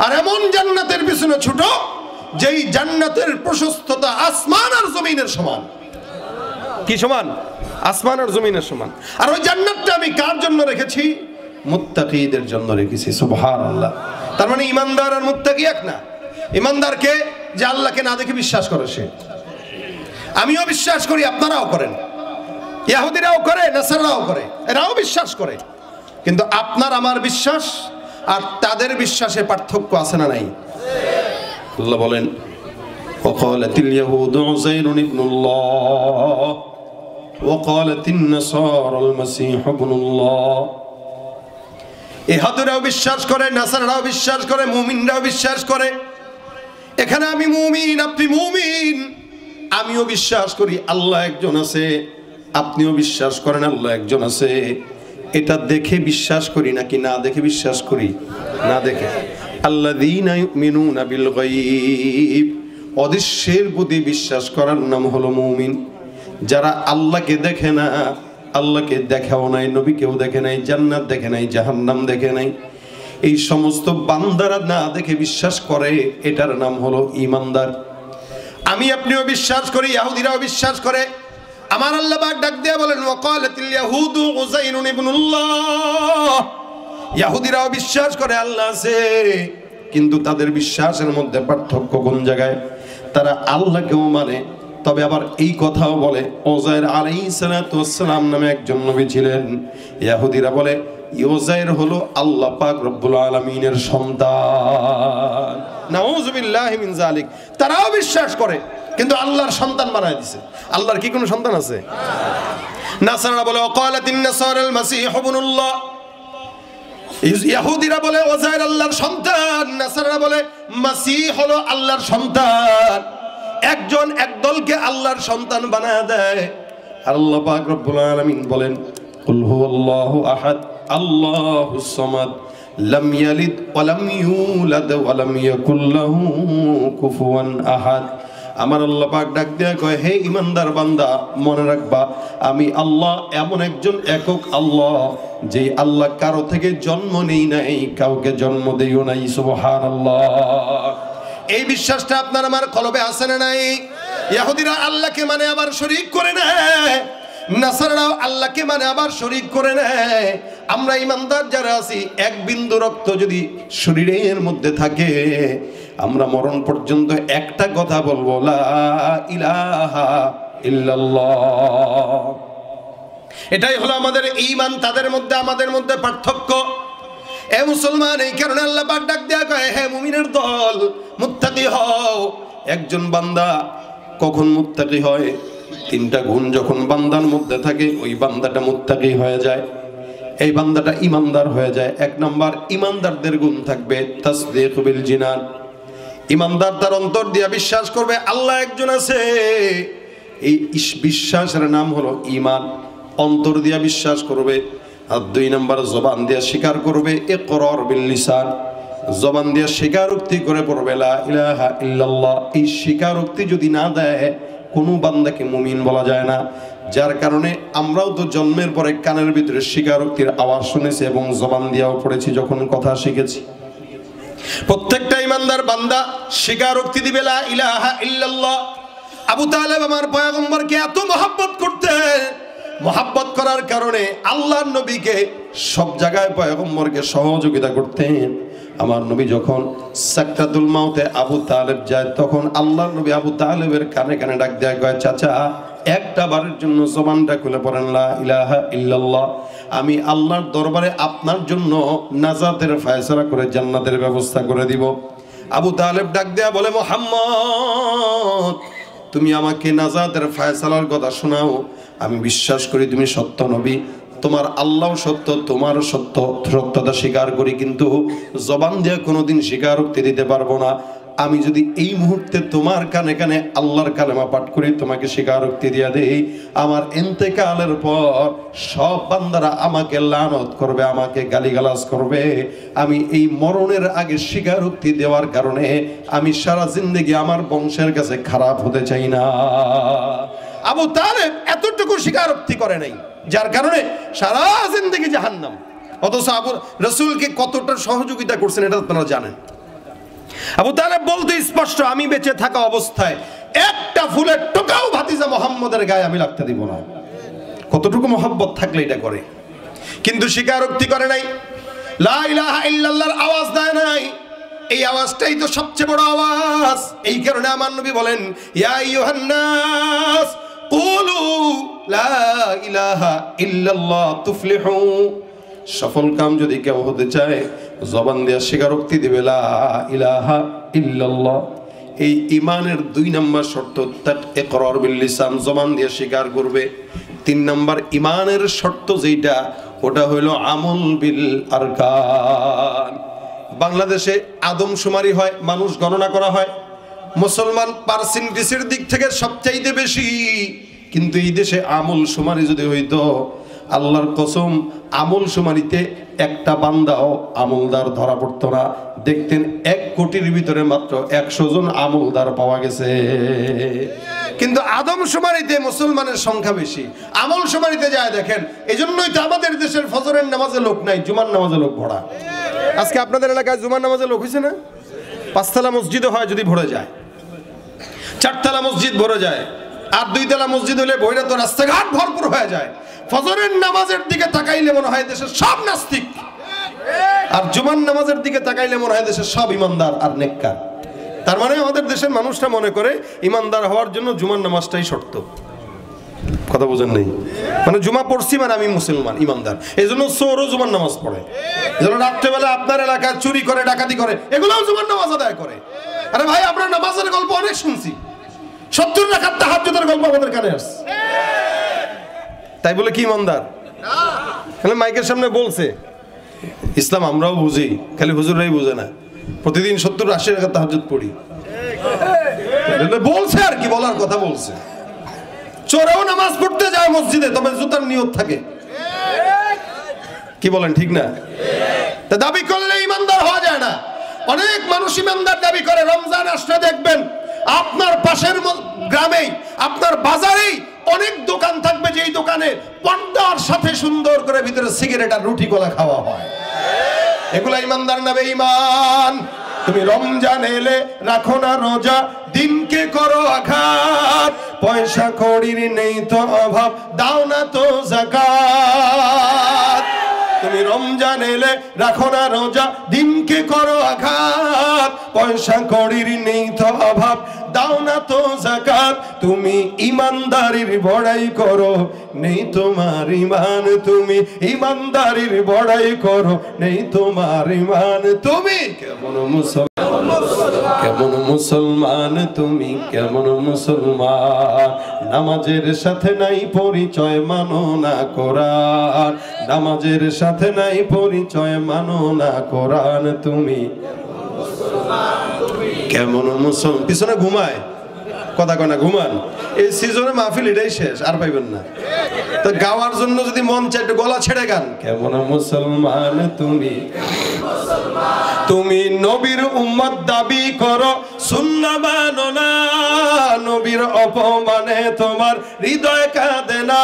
আর এমন জান্নাতের পিছনে ছুটো যেই জান্নাতের প্রশস্ততা আসমান আর জমিনের সমান। কি সমান? আসমান আর জমিনের সমান। আর ওই জান্নাতটা আমি কার জন্য রেখেছি? মুত্তাকিদের জন্য রেখেছি। সুবহানাল্লাহ। তার মানে ইমানদার আর মুত্তাকি এক না। ইমানদারকে যে আল্লাহকে না দেখে বিশ্বাস করে সে, আমিও বিশ্বাস করি, আপনারাও করেন, ইহুদিরাও করে, নাসারাও করে, এরাও বিশ্বাস করে। কিন্তু আপনার আমার বিশ্বাস আর তাদের বিশ্বাসে পার্থক্য আছে না নাই? আল্লাহ বলেন, ওয়াকালাতিল ইয়াহুদু উযাইরুন ইবনুল্লাহ ওয়াকালাতিন নাসারাল মাসীহু ইবনুল্লাহ। ইহুদিরাও বিশ্বাস করে, নাসারাও বিশ্বাস করে, মুমিনরাও বিশ্বাস করে। এখানে আমি মুমিন, আপনি মুমিন, আমিও বিশ্বাস করি আল্লাহ একজন আছে, আপনিও বিশ্বাস করেন আল্লাহ একজন আছে। এটা দেখে বিশ্বাস করি নাকি না দেখে বিশ্বাস করি? না দেখে। আল্লাযীনা ইউমিনুনা বিল গায়ব, অদৃশ্যের প্রতি বিশ্বাস করার নাম হলো মুমিন। যারা আল্লাহকে দেখে না, আল্লাহকে দেখাও নাই, নবীকেও দেখে নাই, জান্নাত দেখে নাই, জাহান্নাম দেখে নাই, এই সমস্ত বান্দারা না দেখে বিশ্বাস করে, এটার নাম হলো ঈমানদার। আমি আপনিও বিশ্বাস করি, ইহুদিরাও বিশ্বাস করে। আমার আল্লাহ পাক ডাক দিয়ে বলেন, ওয়াকালাতিল ইয়াহুদু উযাইরুন ইবনুল্লাহ। ইহুদিরাও বিশ্বাস করে আল্লাহ আছে, কিন্তু তাদের বিশ্বাসের মধ্যে পার্থক্য কোন জায়গায়? তারা আল্লাহকেও মানে, তবে আবার এই কথাও বলে উযাইর আলাইহিস সালাতু ওয়াস সালাম নামে একজন নবী ছিলেন। ইহুদিরা বলে উযাইর হলো আল্লাহ পাক রব্বুল আলামিনের সন্তান। নাউযুবিল্লাহি মিন যালিক। তারাও বিশ্বাস করে, কিন্তু আল্লাহর সন্তান বানায় দিয়েছে। আল্লাহর কি কোনো সন্তান আছে? নাসারা বলে ওয়াকালাতিন নাসারাল মাসীহু ইবনুল্লাহ। ইহুদিরা বলে উযাইর আল্লাহর সন্তান, নাসারা বলে মাসীহ হলো আল্লাহর সন্তান। একজন একদলকে আল্লাহর সন্তান বানায় দেয়। আল্লাহ পাক রব্বুল আলামিন বলেন, কুল হুয়াল্লাহু আহাদ আল্লাহুস সামাদ লাম ইয়ালিদ ওয়া লাম ইউলাদ ওয়া লাম ইয়াকুল লাহু কুফুয়ান আহাদ। আমার আল্লাহ পাক ডাক দেয়া কয়, হে ইমানদার বান্দা, মনে রাখবা আমি আল্লাহ এমন একজন একক আল্লাহ, যে আল্লাহ কারো থেকে জন্ম নেই নাই, কাউকে জন্ম দেইও নাই। সুবহানাল্লাহ। এই বিশ্বাসটা আপনার আমার কলবে আছে না নাই? ইহুদিরা আল্লাহকে মানে আবার শরীক করে নেয়, নাসারাও আল্লাহকে মানে আবার শরীক করে নেয়। আমরা ইমানদার যারা আছি, এক বিন্দু রক্ত যদি শরীরের মধ্যে থাকে, আমরা মরণ পর্যন্ত একটা কথা বলবো, লা ইলাহা ইল্লাল্লাহ। এটাই হলো আমাদের ঈমান। তাদের মধ্যে আমাদের মধ্যে পার্থক্য। এ মুসলমান, এই কারণে আল্লাহ পাক ডাক দেয়া কয়, হে মুমিনের দল, মুত্তাকি হও। একজন বান্দা কখন মুত্তাকি হয়? তিনটা গুণ যখন বান্দার মধ্যে থাকে, ওই বান্দাটা মুত্তাকি হয়ে যায়, এই বান্দাটা ইমানদার হয়ে যায়। এক নাম্বার, ইমানদারদের গুণ থাকবে তাসদীক বিল জিনান। ইমানদার তার অন্তর দিয়ে বিশ্বাস করবে আল্লাহ একজন আছে, এই বিশ্বাসের নাম হলো ঈমান। অন্তর দিয়ে বিশ্বাস করবে। আর দুই নাম্বার, জবান দিয়ে স্বীকার করবে, ইকরার বিল লিসান, জবান দিয়ে স্বীকারোক্তি করে পড়বে লা ইলাহা ইল্লাল্লাহ। এই স্বীকারোক্তি যদি না দেয়, কোনো বান্দাকে মুমিন বলা যায় না। যার কারণে আমরাও তো জন্মের পরে কানের ভিতরে স্বীকারোক্তির আওয়াজ শুনেছি এবং জবান দিয়েও পড়েছি যখন কথা শিখেছি। প্রত্যেকটা ইমানদার বান্দা স্বীকারোক্তি দিবে লা ইলাহা ইল্লাল্লাহ। আবু তালেব আমার পয়গম্বরকে এত মহব্বত করতেন, মহব্বত করার কারণে আল্লাহর নবীকে সব জায়গায় পয়গম্বরকে সহযোগিতা করতেন। আমার নবী যখন সাকরাতুল মাউতে আবু তালেব যায়, তখন আল্লাহর নবী আবু তালেবের কানে কানে ডাক দেয়া কয়, চাচা একটা বারের জন্য জবানটা খুলে পড়েন লা ইলাহা ইল্লাল্লাহ। আমি আল্লাহর দরবারে আপনার জন্য নাজাতের ফয়সালা করে জান্নাতের ব্যবস্থা করে দিব। আবু তালেব ডাক দেয়া বলে, মুহাম্মদ তুমি আমাকে নাজাতের ফয়সালার কথা শোনাও। আমি বিশ্বাস করি তুমি সত্য নবী, তোমার আল্লাহ সত্য, তোমার সত্যতা স্বীকার করি, কিন্তু জবান দিয়ে কোনোদিন স্বীকারোক্তি দিতে পারবো না। আমি যদি এই মুহূর্তে তোমার কানে কানে আল্লাহর কালেমা পাঠ করি, তোমাকে স্বীকারোক্তি দিয়ে দেই, আমার ইন্তেকালের পর সব বান্দারা আমাকে লানত করবে, আমাকে গালিগালাজ করবে। আমি এই মরণের আগে স্বীকারোক্তি দেওয়ার কারণে আমি সারা জিন্দেগি আমার বংশের কাছে খারাপ হতে চাই না। আবু তালেব এতটুকু স্বীকারোক্তি করে নাই, যার কারণে সারা জিন্দেগি জাহান্নাম। অথচ আবু রাসূলকে কতটা সহযোগিতা করছেন এটা আপনারা জানেন। আবু তালেব বলতে স্পষ্ট, আমি বেঁচে থাকা অবস্থায় একটা ফুলের টোকাও ভাতিজা মুহাম্মদের গায়ে আমি লাগতে দিব না। কতটুকু মহব্বত থাকলে এটা করে, কিন্তু স্বীকারোক্তি করে নাই, লা ইলাহা ইল্লাল্লাহর আওয়াজ দেয় নাই। এই আওয়াজটাই তো সবচেয়ে বড় আওয়াজ। এই কারণে আমার নবী বলেন, ইয়া আইয়ুহান নাস কুলু লা ইলাহা ইল্লাল্লাহ তুফলিহু। সফল কাম যদি কেউ হতে চায়, জবান দিয়ে স্বীকারোক্তি দিবে লা ইলাহা ইল্লাল্লাহ। এই ঈমানের 2 নম্বর শর্ত ইকরার বিল লিসান, জবান দিয়ে স্বীকার করবে। 3 নম্বর ঈমানের শর্ত যেটা, ওটা হলো আমল বিল আরকান। বাংলাদেশে আদমশুমারি হয়, মানুষ গণনা করা হয়, মুসলমান পার্সেন্টেজের দিক থেকে সবচাইতে বেশি, কিন্তু এই দেশে আমল শুমারি যদি হইতো, আল্লাহর কসম আমল শুমারিতে একটা বান্দাও আমলদার ধরা পড়তো না। দেখতেন 1 কোটির ভিতরে মাত্র 100 জন আমলদার পাওয়া গেছে। কিন্তু আদমশুমারিতে মুসলমানের সংখ্যা বেশি, আমল শুমারিতে যায় দেখেন। এই জন্যই তো আমাদের দেশের ফজরের নামাজে লোক নাই, জুমার নামাজে লোক ভরা। আজকে আপনাদের এলাকায় জুমার নামাজে লোক হয়েছে না? 5তলা মসজিদও হয় যদি ভরে যায়, 4তলা মসজিদ ভরে যায়, আর 2তলা মসজিদ হলে বইরা তো রাস্তাঘাট ভরপুর হয়ে যায়। ফজরের নামাজের দিকে তাকাইলে মনে হয় দেশের সব নাস্তিক, আর জুমার নামাজের দিকে তাকাইলে মনে হয় দেশের সব ইমানদার আর নেককার। তার মানে আমাদের দেশের মানুষটা মনে করে ইমানদার হওয়ার জন্য জুমার নামাজটাই শর্ত। কথা বুঝেন নেই? মানে জুমা পড়ছি মানে আমি মুসলমান ইমানদার। এই জন্য চোরও জুমার নামাজ পড়ে, এই জন্য রাত্রেবেলা আপনার এলাকায় চুরি করে, ডাকাতি করে, এগুলোও জুমার নামাজ আদায় করে। আরে ভাই, আমরা নামাজের গল্প অনেক শুনছি, 70 রাকাত তাহাজ্জুদের গল্প আমাদের কানে আসছে। তাই বলে কি ইমানদার? খালি মাইকের সামনে বলছে ইসলাম, আমরাও বুঝি, খালি হুজুররাই বুঝে না। প্রতিদিন 70-80 রাকাত তাহাজ্জুদ পড়ি, বলছে আর কি, বলার কথা বলছে। চোরেও নামাজ পড়তে যায় মসজিদে, তবে জুতার নিয়ত থাকে। কি বলেন, ঠিক না? তা দাবি করলে ইমানদার হওয়া যায় না। অনেক মানুষ ইমানদার দাবি করে। রমজান আসলে দেখবেন আপনার পাশের গ্রামেই, আপনার বাজারেই অনেক দোকান থাকবে, যেই দোকানে পর্দার সাথে সুন্দর করে ভিতরে সিগারেট আর রুটি কলা খাওয়া হয়। এগুলা ইমানদার না বেঈমান? তুমি রমজান এলে রাখো না রোজা, দিনকে করো আঘাত, পয়সা কড়ির নেই তো অভাব, দাও না তো যাকাত। তুমি রমজান এলে রাখো না রোজা, দিনকে করো আঘাত, পয়সা কড়ির নেই তো অভাব, দাও না তো যাকাত। তুমি ইমানদারির বড়াই করো, নেই তোমার ঈমান, তুমি ইমানদারির বড়াই করো, নেই তোমার ঈমান। তুমি কেমন মুসলমান, তুমি কেমন মুসলমান? নামাজের সাথে নাই পরিচয়, মানো না কোরআন, নামাজের সাথে নাই পরিচয়, মানো না কোরআন। তুমি কেমন মুসলমান? পিছনে ঘুমায়, কথা কয় না, ঘুমান। এই সিজনে মাহফিল এটাই শেষ, আর পাইবেন না। তো গাওয়ার জন্য যদি মন চায় একটু গলা ছেড়ে গান। কেমন মুসলমান তুমি, তুমি নবীর উম্মত দাবি করো, সুন্নাহ মানো না, নবীর অপমানে তোমার হৃদয় কাঁদে না।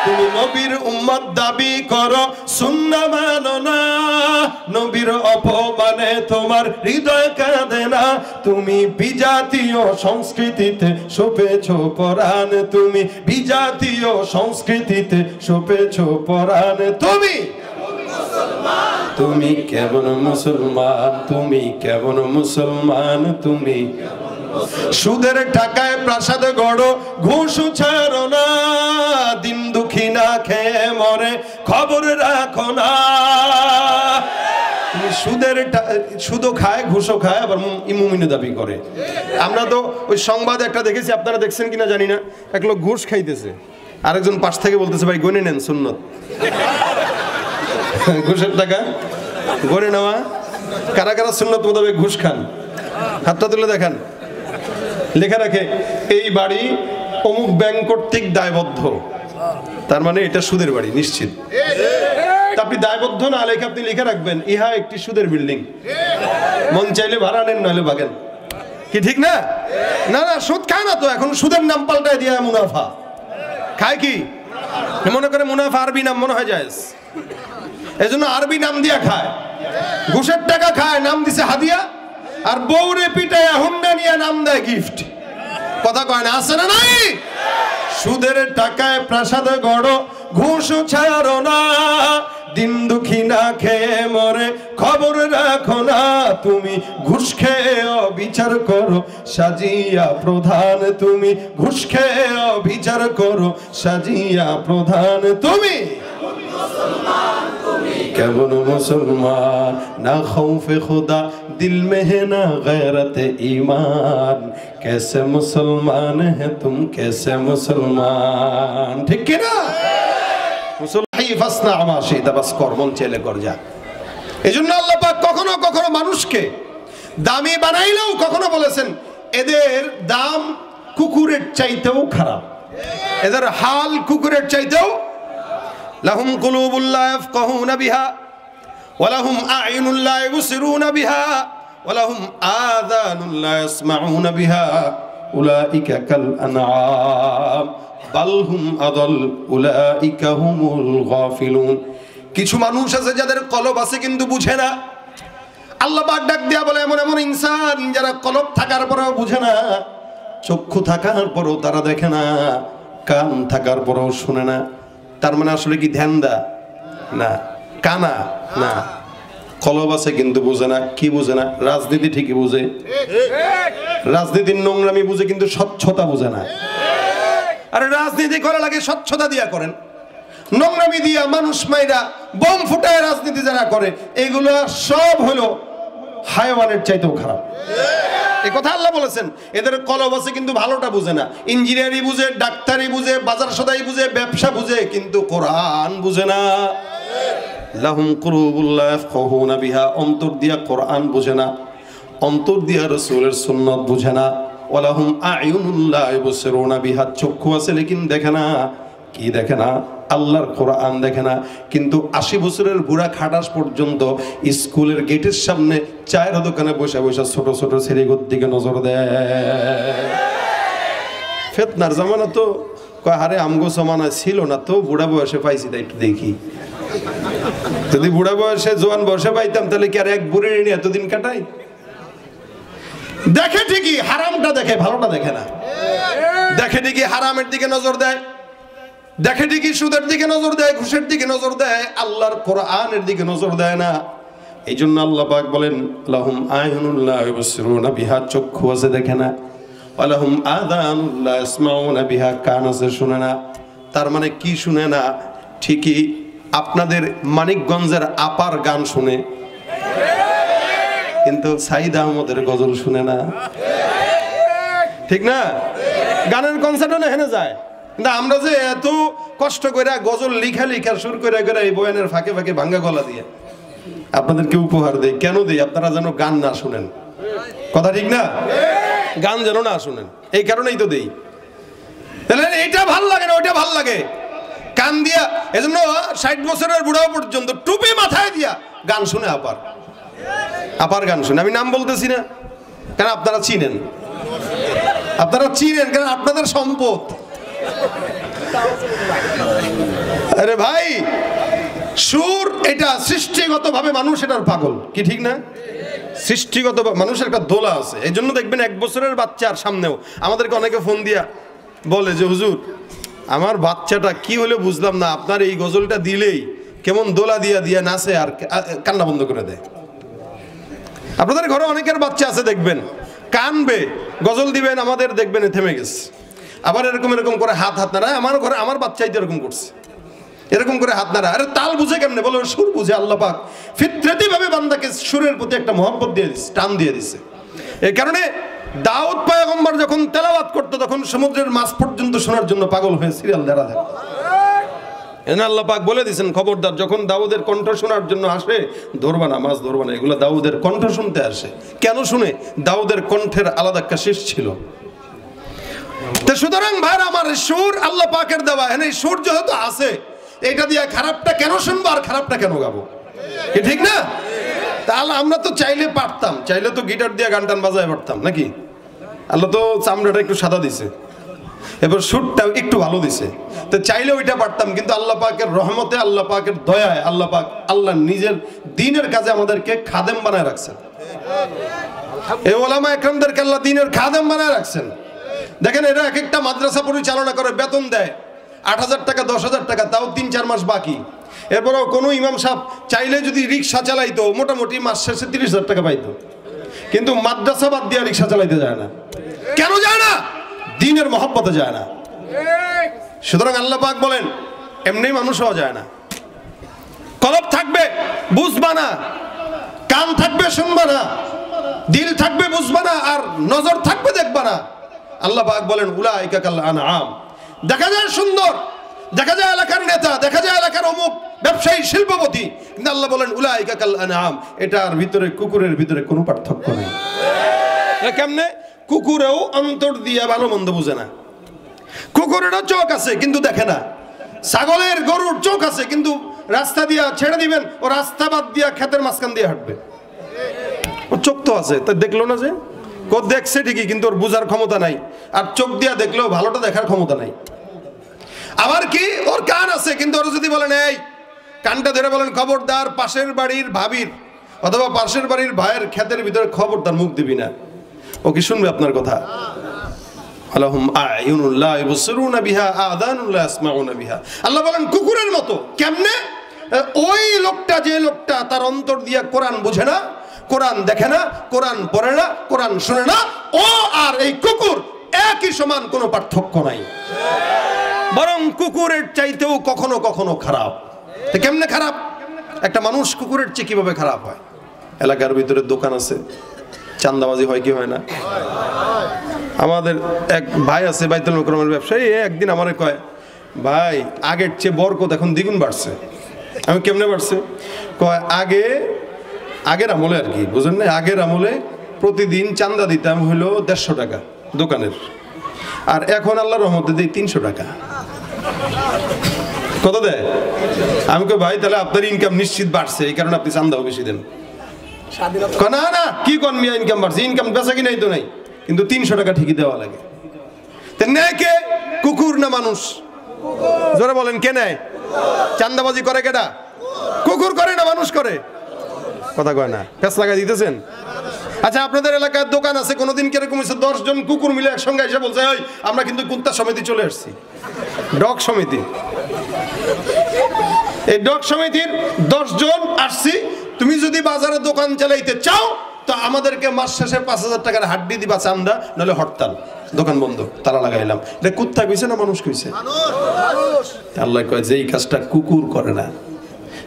তুমি নবীর উম্মত দাবি করো, সুন্নাহ মানো না, নবীর অপমানে তোমার হৃদয় কাঁদে না। তুমি বিজাতীয় সংস্কৃতিতে সপেছো পরাণ, তুমি বিজাতীয় সংস্কৃতিতে সপেছো পরাণ। তুমি তুমি কেমন মুসলমান, তুমি কেমন মুসলমান, তুমি সুদের টাকায় প্রাসাদ গড়ো, ঘুষ ছাড়ো না, দিন দুঃখী না খেয়ে মরে, খবর রাখো না। সুদও খায়, ঘুষও খায়, আবার মুমিনও দাবি করে। আমরা তো ওই সংবাদ একটা দেখেছি, আপনারা দেখছেন কিনা জানি না, এক লোক ঘুষ খাইতেছে, আরেকজন পাশ থেকে বলতেছে ভাই গনে নেন সুন্নত। ঘুষের টাকা গনে নেওয়া, কারা কারা সুন্নত মোতাবেক ঘুষ খান হাতটা তুলে দেখান। লেখা রাখে এই বাড়ি অমুক ব্যাংক কর্তৃক দায়বদ্ধ, তার মানে এটা সুদের বাড়ি নিশ্চিত। আপনি দায়বদ্ধ না লেখে আপনি লিখে রাখবেন ইহা একটি সুদের বিল্ডিং, মন চাইলে ভাড়া নেন নইলে ভাগেন, কি ঠিক না? না না, সুদ খায় না তো, এখন সুদের নাম পাল্টায় দিয়া মুনাফা খায়। কি মনে করে মুনাফা আরবি নাম মনে হয় জায়েজ, এজন্য আরবি নাম দিয়া খায়। ঘুষের টাকা খায়, নাম দিছে হাদিয়া, আর বউরে পিটায় হুন্ডা নিয়ে নাম দেয় গিফট। কথা কয় না, আছে না নাই? সুদের টাকায় প্রাসাদ গড়ো, ঘুষ ছাড়ো না, দিন দুঃখী না খেয়ে মরে, খবর রাখো না। তুমি ঘুষ খেয়ে বিচার করো, সাজিয়া প্রধান তুমি, ঘুষ খেয়ে বিচার করো, সাজিয়া প্রধান তুমি। কেমন মুসলমান না খৌফে খুদা দিল মে হে না গैरत ईमान, कैसे मुसलमान है तुम, कैसे मुसलमान। ঠিক কি না? ফাসনা আমা শিতা, বাস কর, মন চাইলে কর যা। এজন্য আল্লাহ পাক কখনো কখনো মানুষকে দামি বানাইলেও কখনো বলেছেন এদের দাম কুকুরের চাইতেও খারাপ, এদের হাল কুকুরের চাইতেও। লাহুম কুলুবুল লা ইয়াফকাহুনা বিহা ওয়া লাহুম আ'ইনুন লা ইবসিরুনা বিহা ওয়া লাহুম আযানুন লা ইয়াসমাউনা বিহা, উলাইকা কাল আনআম বাল হুম আদাল, উলাইকা হুমুল গাফিলুন। কিছু মানুষ আছে যাদের কলব আছে কিন্তু বুঝে না। আল্লাহ পাক ডাক দিয়া বলে এমন এমন ইনসান যারা কলব থাকার পরেও বুঝে না, চক্ষু থাকার পরেও তারা দেখে না, কান থাকার পরেও শুনে না। তার মানে আসলে কি ধ্যান দা না, কানা না, কলব আছে কিন্তু বুঝে না। কি বুঝে না? রাজনীতি ঠিকই বুঝে, রাজনীতির নোংরামি বুঝে, কিন্তু স্বচ্ছতা বুঝে না। আরে রাজনীতি করা লাগে স্বচ্ছতা দিয়া করেন, নোংরামি দিয়া মানুষ মাইরা বোম ফুটায় রাজনীতি যারা করে এগুলো সব হলো হায়াওয়ানের চাইতেও খারাপ। এই কথা আল্লাহ বলেছেন। এদের কলব আছে কিন্তু ভালোটা বুঝে না, ইঞ্জিনিয়ারি বুঝে, ডাক্তারি বুঝে, বাজার সদাই বুঝে, ব্যবসা বুঝে, কিন্তু কোরআন বুঝে না। লাহুম কুলুবুল লা ইয়াফকাহুনা বিহা, অন্তর দিয়া কোরআন বুঝে না, অন্তর দিয়া রাসূলের সুন্নাত বুঝে না। ওয়া লাহুম আ'ইনুন লা ইবসিরুনা বিহা, চক্ষু আছে লেকিন দেখে না। কি দেখে না? আল্লাহর কোরআন দেখে না। কিন্তু 80 বছরের বুড়া খাটাস পর্যন্ত স্কুলের গেটের সামনে চায়ের দোকানে বসে বসে ছোট ছোট ছেলেগুলোর দিকে নজর দেয়। ফেতনার জামানা তো কয় হারে আমগো জমানা ছিল না তো, বুড়া বয়সে পাইছি তাই একটু দেখি। যদি বুড়া বয়সে জোয়ান বয়সে পাইতাম তাহলে কি আর এক বুড়ি নিয়ে এতদিন কাটাই? দেখে ঠিকই, হারামটা দেখে, ভালোটা দেখে না। দেখে ঠিকই হারামের দিকে নজর দেয়, দেখে ঠিকই সুদের দিকে নজর দেয়, ঘুষের দিকে নজর দেয়, আল্লাহর কোরআনের দিকে নজর দেয় না। এই জন্য আল্লাহ পাক বলেন লাহুম আ'ইনুন লা ইবসিরুনা বিহা, চক্ষু আছে দেখে না, ওয়া লাহুম আযানুন লা ইয়াসমাউনা বিহা, কান আছে শুনে না। তার মানে কি শুনে না? ঠিকই আপনাদের মানিকগঞ্জের আপার গান শুনে, কিন্তু সাইদ আহমদের গজল শুনে না, ঠিক না? গানের কনসার্ট হলে হেনে যায়, কিন্তু আমরা যে এত কষ্ট করে গজল লিখা সুর করে এই বয়ানের ফাঁকে ফাঁকে ভাঙ্গা গলা দিয়ে আপনাদেরকে উপহার দেই। কেন দেই? আপনারা যেন গান না শুনেন, কথা ঠিক না? গান যেন না শুনেন, এই কারণেই তো দেই। তাহলে এটা ভাল লাগে না, ওইটা ভাল লাগে, কান দিয়া। এজন্য 60 বছরের বুড়াও পর্যন্ত টুপি মাথায় দিয়া গান শুনে, আপার গান শুনে। আমি নাম বলতেছি না, কারণ আপনারা চিনেন, কারণ আপনাদের সম্পদ। আরে ভাই, সুর এটা সৃষ্টিগতভাবে মানুষ এটার পাগল, কি ঠিক না? সৃষ্টিগত মানুষের একটা দোলা আছে। এই জন্য দেখবেন 1 বছরের বাচ্চার সামনেও আমাদেরকে অনেকে ফোন দিয়া বলে যে হুজুর আমার বাচ্চাটা কি হলে বুঝলাম না, আপনার এই গজলটা দিলেই কেমন দোলা দিয়া দিয়া নাচে আর কান্না বন্ধ করে দেয়। আপনাদের ঘরে অনেকের বাচ্চা আছে দেখবেন কানবে, গজল দিবেন, আমাদের দেখবেন থেমে গেছে। আবার এরকম করে হাত নাড়ায়, আমার ঘরে আমার বাচ্চাই তো এরকম করছে, এরকম করে হাত নাড়ায়। আরে তাল বুঝে কেমনে? বলো সুর বুঝে। আল্লাহ পাক ফিতরাতি ভাবে বান্দাকে সুরের প্রতি একটা মহব্বত দিয়ে দিচ্ছে, টান দিয়ে দিচ্ছে। এই কারণে দাউদ পয়গম্বর যখন তেলাওয়াত করতো তখন সমুদ্রের মাছ পর্যন্ত শোনার জন্য পাগল হয়ে সিরিয়াল ধরা দেয়। আল্লাহ পাক বলে দিয়েছেন, খবরদার যখন দাউদের কণ্ঠ শোনার জন্য আসে ধরবা না, মাছ ধরবা না। এগুলো দাউদের কণ্ঠ শুনতে আসে। কেন শুনে? দাউদের কণ্ঠের আলাদা একটা শেষ ছিল। তো সুতরাং ভাইরা আমার, সুর আল্লাহ পাকের দেওয়া, এই সুর যেহেতু আছে, এটা দিয়ে খারাপটা কেন শুনবো আর খারাপটা কেন গাবো? ঠিক না? তাহলে আমরা তো চাইলে পারতাম, চাইলে তো গিটার দিয়ে গান টান বাজায় পারতাম নাকি? আল্লাহ তো চামড়াটা একটু সাদা দিছে, এবার সুরটা একটু ভালো দিছে, তো চাইলে ওইটা পারতাম। কিন্তু আল্লাহ পাকের রহমতে, আল্লাহ পাকের দয়ায়, আল্লাহ পাক আল্লাহ নিজের দ্বীনের কাজে আমাদেরকে খাদেম বানায় রাখছেন। এই ওলামা একরামদেরকে আল্লাহ দ্বীনের খাদেম বানায় রাখছেন। দেখেন, এরা এক একটা মাদ্রাসা পরিচালনা করে, বেতন দেয় ৮,০০০ টাকা, ১০,০০০ টাকা, তাও ৩-৪ মাস বাকি। এরপরও কোনো ইমাম সাহেব চাইলে যদি রিক্সা চালাইতো, মোটামুটি মাস শেষে ৩০,০০০ টাকা পাইতো। কিন্তু মাদ্রাসা বাদ দিয়ে রিক্সা চালাইতে যায় না। কেন যায় না? দ্বীনের মহব্বতে যায় না। সুতরাং আল্লাহ পাক বলেন, এমনি মানুষ হওয়া যায় না। কলব থাকবে, বুঝবা না, কান থাকবে, শুনবা না, দিল থাকবে, বুঝবা না, আর নজর থাকবে, দেখবা না। আল্লাহ পাক বলেন, উলাইকা কাল আনআম। দেখা যায় সুন্দর, দেখা যায় এলাকার নেতা, দেখা যায় এলাকার অমুক ব্যবসায়ী, শিল্পপতি, কিন্তু আল্লাহ বলেন উলাইকা কাল আনআম। এটার ভিতরে, কুকুরের ভিতরে কোনো পার্থক্য নেই। কেমনে? কুকুরেও অন্তর দিয়ে ভালো মন্দ বুঝে না। কুকুরেরও চোখ আছে কিন্তু দেখে না। ছাগলের, গরুর চোখ আছে কিন্তু রাস্তা দিয়া ছেড়ে দিবেন, ও রাস্তা বাদ দিয়া ক্ষেতের মাঝখান দিয়ে হাঁটবে। ওর চোখ তো আছে, তা দেখলো না যে ও দেখছে ঠিকই, কিন্তু ওর বুঝার ক্ষমতা নাই। আর চোখ দিয়া দেখলেও ভালোটা দেখার ক্ষমতা নাই। আবার কি, ওর কান আছে, কিন্তু ওর যদি বলেন এই কানটা ধরে বলেন খবরদার পাশের বাড়ির ভাবির অথবা পাশের বাড়ির ভাইয়ের ক্ষেতের ভিতরে খবরদার মুখ দিবি না, ও কি শুনবে আপনার কথা? আলাহুম আয়ুনুন লা ইবসিরুনা বিহা আযানুন লা ইয়াসমাউনা বিহা। আল্লাহ বলেন কুকুরের মতো। কেমনে? ওই লোকটা, যে লোকটা তার অন্তর দিয়ে কোরআন বুঝে না, কোরআন দেখে না, কোরআন পড়ে না, কোরআন শুনে না, ও আর এই কুকুর একই সমান, কোনো পার্থক্য নাই। বরং কুকুরের চাইতেও কখনো কখনো খারাপ। তো কেমনে খারাপ? একটা মানুষ কুকুরের চেয়ে কিভাবে খারাপ হয়? এলাকার ভিতরে দোকান আছে, চান্দাবাজি হয় কি হয় না? আমাদের এক ভাই আছে বাইতুল মুকররমের ব্যবসায়ী, একদিন আমারে কয়, ভাই আগের চেয়ে বরকত এখন দ্বিগুণ বাড়ছে। আমি কেমনে বাড়ছে? কয় আগের আমলে আর কি, বুঝেন না, আগের আমলে প্রতিদিন চান্দা দিতাম হইলো ১৫০ টাকা দোকানের, আর এখন আল্লাহর রহমতে দিই ৩০০ টাকা। কত দেয়? আমি কই ভাই তাহলে আপনার ইনকাম নিশ্চিত বাড়ছে, এই কারণে আপনি চান্দাও বেশি দেন। না না, কি কোন মিয়া ইনকাম বাড়ছে? ইনকাম বেচা কিনাই তো নাই, কিন্তু ৩০০ টাকা ঠিকই দেওয়া লাগে। নেয় কে? কুকুর না মানুষ? জোরে বলেন, কে নেয়? চান্দাবাজি করে কেডা? কুকুর করে না মানুষ করে? কথা কয় না, পেঁচ লাগাই দিতেছেন। আচ্ছা, আপনাদের এলাকার দোকান আছে, কোনোদিন কিরকম হয়েছে ১০ জন কুকুর মিলে একসঙ্গে এসে বলছে, ওই আমরা কিন্তু কুত্তা সমিতি চলে আসছি, ডগ সমিতি। এই ডগ সমিতির ১০ জন আসছি, তুমি যদি বাজারে দোকান চালাইতে চাও তো আমাদেরকে মাস শেষে ৫,০০০ টাকার হাড্ডি দিবা চান্দা, নাহলে হরতাল, দোকান বন্ধ, তালা লাগাইলাম। এটা কুত্তা কইছে না মানুষ কইছে? আল্লাহ কয়, যেই কাজটা কুকুর করে না,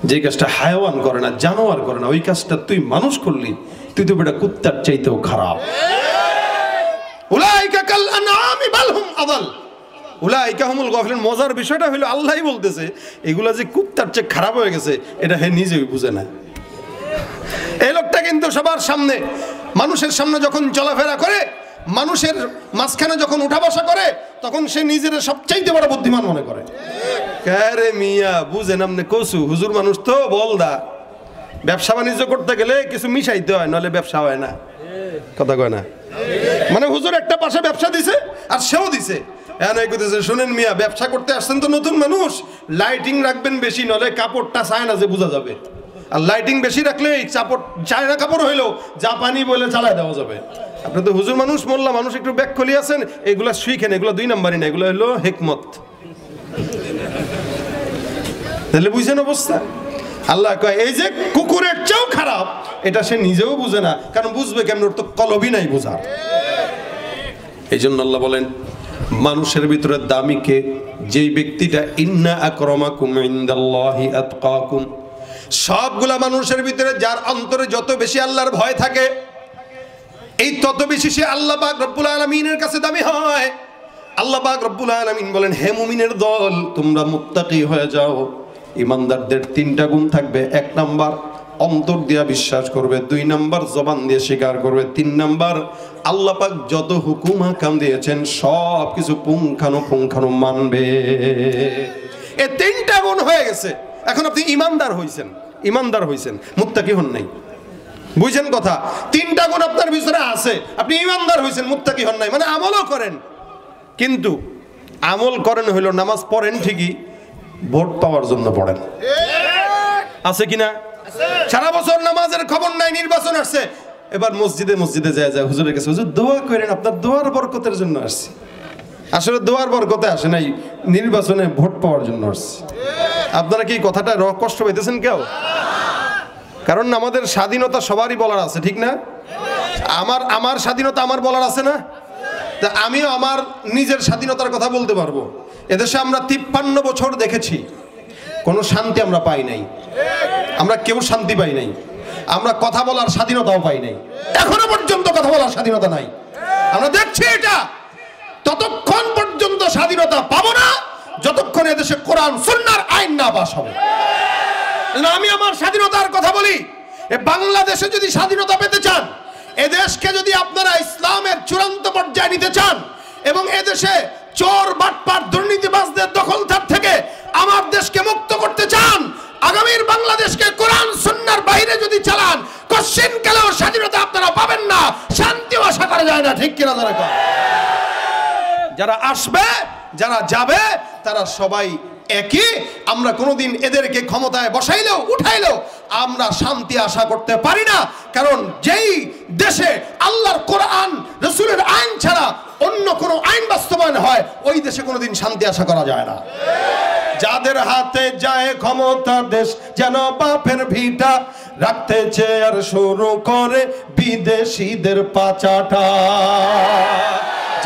যে কাজটা হায়াওয়ান করে না, জানোয়ার করে না, ওই কাজটা তুই মানুষ করলি, তুই তো বেটা কুত্তার চাইতেও খারাপ। উলাইকা কাল আনআমি বাল হুম আযাল উলাইকা হুমুল গাফিলুন। মজার বিষয়টা হলো আল্লাহই বলতেছে এগুলা যে কুত্তার চেয়ে খারাপ হয়ে গেছে, এটা হে নিজেই বুঝে না। এই লোকটা কিন্তু সবার সামনে, মানুষের সামনে যখন চলাফেরা করে, মানুষের মাঝখানে যখন উঠা বসা করে, তখন সে নিজের সবচাইতে বড় বুদ্ধিমান মনে করে। রে মিয়া বুঝেন আপনি কসু, হুজুর মানুষ তো বলদা। ব্যবসা বাণিজ্য করতে গেলে কিছু মিশাইতে হয়, নাহলে ব্যবসা হয় না। কথা কয় না? মানে হুজুর একটা পাশে ব্যবসা দিছে আর সেও দিছে। শুনেন মিয়া, ব্যবসা করতে আসছেন তো নতুন মানুষ, লাইটিং রাখবেন বেশি, নলে কাপড়টা চায় না যে বোঝা যাবে। আর লাইটিং বেশি রাখলে এই চায়না কাপড় হইলেও জাপানি বলে চালায় দেওয়া যাবে। আপনি তো হুজুর মানুষ, মোল্লা মানুষ, একটু ব্যাকখলি আছেন, এগুলা শিখেন, এগুলো ২ নাম্বারই না, এগুলো হলো হিকমত। তাহলে বুঝছেন অবস্থা? আল্লাহ কয় এই যে কুকুরের চেয়েও খারাপ, এটা সে নিজেও বুঝে না, কারণ বুঝবে কেমন, ওর তো কলবই নাই বোঝার। এই জন্য আল্লাহ বলেন মানুষের ভিতরে দামি কে? যেই ব্যক্তিটা ইন্না আকরামাকুম ইনদাল্লাহি আতকাকুম, সবগুলা মানুষের ভিতরে যার অন্তরে যত বেশি আল্লাহর ভয় থাকে এই তত বেশি সে আল্লাহ পাক রব্বুল আলামিনের কাছে দামি হয়। আল্লাহ পাক রব্বুল আলামিন বলেন হে মুমিনের দল, তোমরা মুত্তাকি হয়ে যাও। ইমানদারদের 3টা গুণ থাকবে। 1 নাম্বার অন্তর দিয়া বিশ্বাস করবে, 2 নাম্বার জবান দিয়ে স্বীকার করবে, 3 নাম্বার আল্লাহ পাক যত হুকুম হাকাম দিয়েছেন সব কিছু পুঙ্খানু মানবে। এই 3টা গুণ হয়ে গেছে, এখন আপনি ইমানদার হইছেন, মুত্তাকি হন নাই। বুঝছেন কথা? 3টা গুণ আপনার ভিতরে আছে, আপনি ইমানদার হইছেন, মুত্তাকি হন নাই। মানে আমলও করেন, কিন্তু আমল করেন হইল নামাজ পড়েন ঠিকই, ভোট পাওয়ার জন্য পড়েন। আছে কিনা? সারা বছর নামাজের খবর নাই, নির্বাচন আসছে, এবার মসজিদে যায় হুজুরের কাছে, হুজুর দোয়া করেন, আপনার দোয়ার বরকতের জন্য আসছি। আসলে দোয়ার বরকতে আসে নাই, নির্বাচনে ভোট পাওয়ার জন্য আসছে। আপনারা কি কথাটা কষ্ট পাইতেছেন কেউ? কারণ আমাদের স্বাধীনতা সবারই বলার আছে, ঠিক না? আমার স্বাধীনতা আমার বলার আছে না? তা আমিও আমার নিজের স্বাধীনতার কথা বলতে পারবো। এদেশে আমরা 53 বছর দেখেছি, কোনো শান্তি আমরা পাই নাই, আমরা কেউ শান্তি পাই নাই, আমরা কথা বলার স্বাধীনতাও পাই নাই, এখনো পর্যন্ত কথা বলার স্বাধীনতা নাই। আমরা দেখছি এটা ততক্ষণ পর্যন্ত স্বাধীনতা পাবো না যতক্ষণ এদেশে কোরআন সুন্নাহর আইন না পাস হবে। আমি আমার স্বাধীনতার কথা বলি, বাংলাদেশে যদি স্বাধীনতা পেতে চান, এদেশকে যদি আপনারা ইসলামের চূড়ান্ত পর্যায়ে নিতে চান এবং এদেশে চোর বাটপার দুর্নীতিবাজদের দখলদার থেকে আমার দেশকে মুক্ত করতে চান, আগামীর বাংলাদেশকে কোরআন সুন্নাহর বাইরে যদি চালান, কোশ্চেন কালেও স্বাধীনতা আপনারা পাবেন না, শান্তিও আশা করা যায় না। ঠিক কিনা? যারা আসবে যারা যাবে তারা সবাই একই। আমরা কোনোদিন এদেরকে ক্ষমতায় বসাইলেও উঠাইলেও আমরা শান্তি আশা করতে পারি না, কারণ যেই দেশে আল্লাহর কোরআন রাসূলের আইন ছাড়া অন্য কোনো আইন বাস্তবায়ন হয় ওই দেশে কোনোদিন শান্তি আশা করা যায় না। যাদের হাতে যায় ক্ষমতা দেশ যেন বাপের ভিটা, রাখতে চেয়ার শুরু করে বিদেশিদের পাচাটা।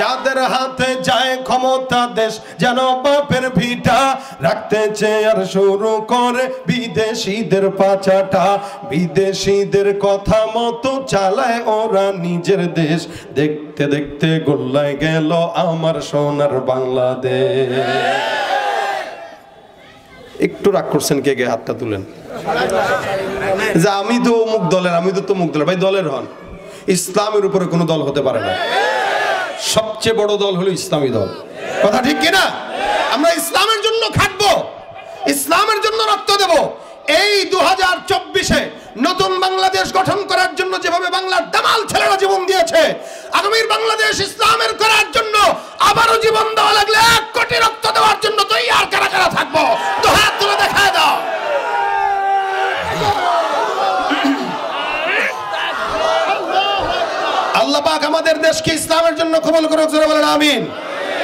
যাদের হাতে যায় ক্ষমতা দেশ যেন বাপের ভিটা, রাখতে চেয়ার শুরু করে বিদেশিদের পাচাটা। বিদেশিদের কথা মতো চালায় ওরা নিজের দেশ, দেখতে দেখতে গোল্লায় গেল আমার সোনার বাংলাদেশ। একটু রাগ করছেন কে? হাতটা তুলেন। যে আমি তো অমুক দলের, আমি তো তমুক দলের। ভাই দলের হন, ইসলামের উপরে কোনো দল হতে পারে না। সবচেয়ে বড় দল হলো ইসলামী দল। কথা ঠিক কিনা? আমরা ইসলামের জন্য খাটবো, ইসলামের জন্য রক্ত দেব। এই 2024-এ নতুন বাংলাদেশ গঠন করার জন্য যেভাবে বাংলার দামাল ছেলেরা জীবন দিয়েছে, আগামীর বাংলাদেশ ইসলামের করার জন্য আবারও জীবন দেওয়া লাগলে 1 কোটি রক্ত দেওয়ার জন্য তৈয়ার কারা কারা থাকবো? তো হাত তুলে দেখায় দাও। আল্লাহ পাক আমাদের দেশকে ইসলামের জন্য কবুল করুক, জোরে বলেন আমিন।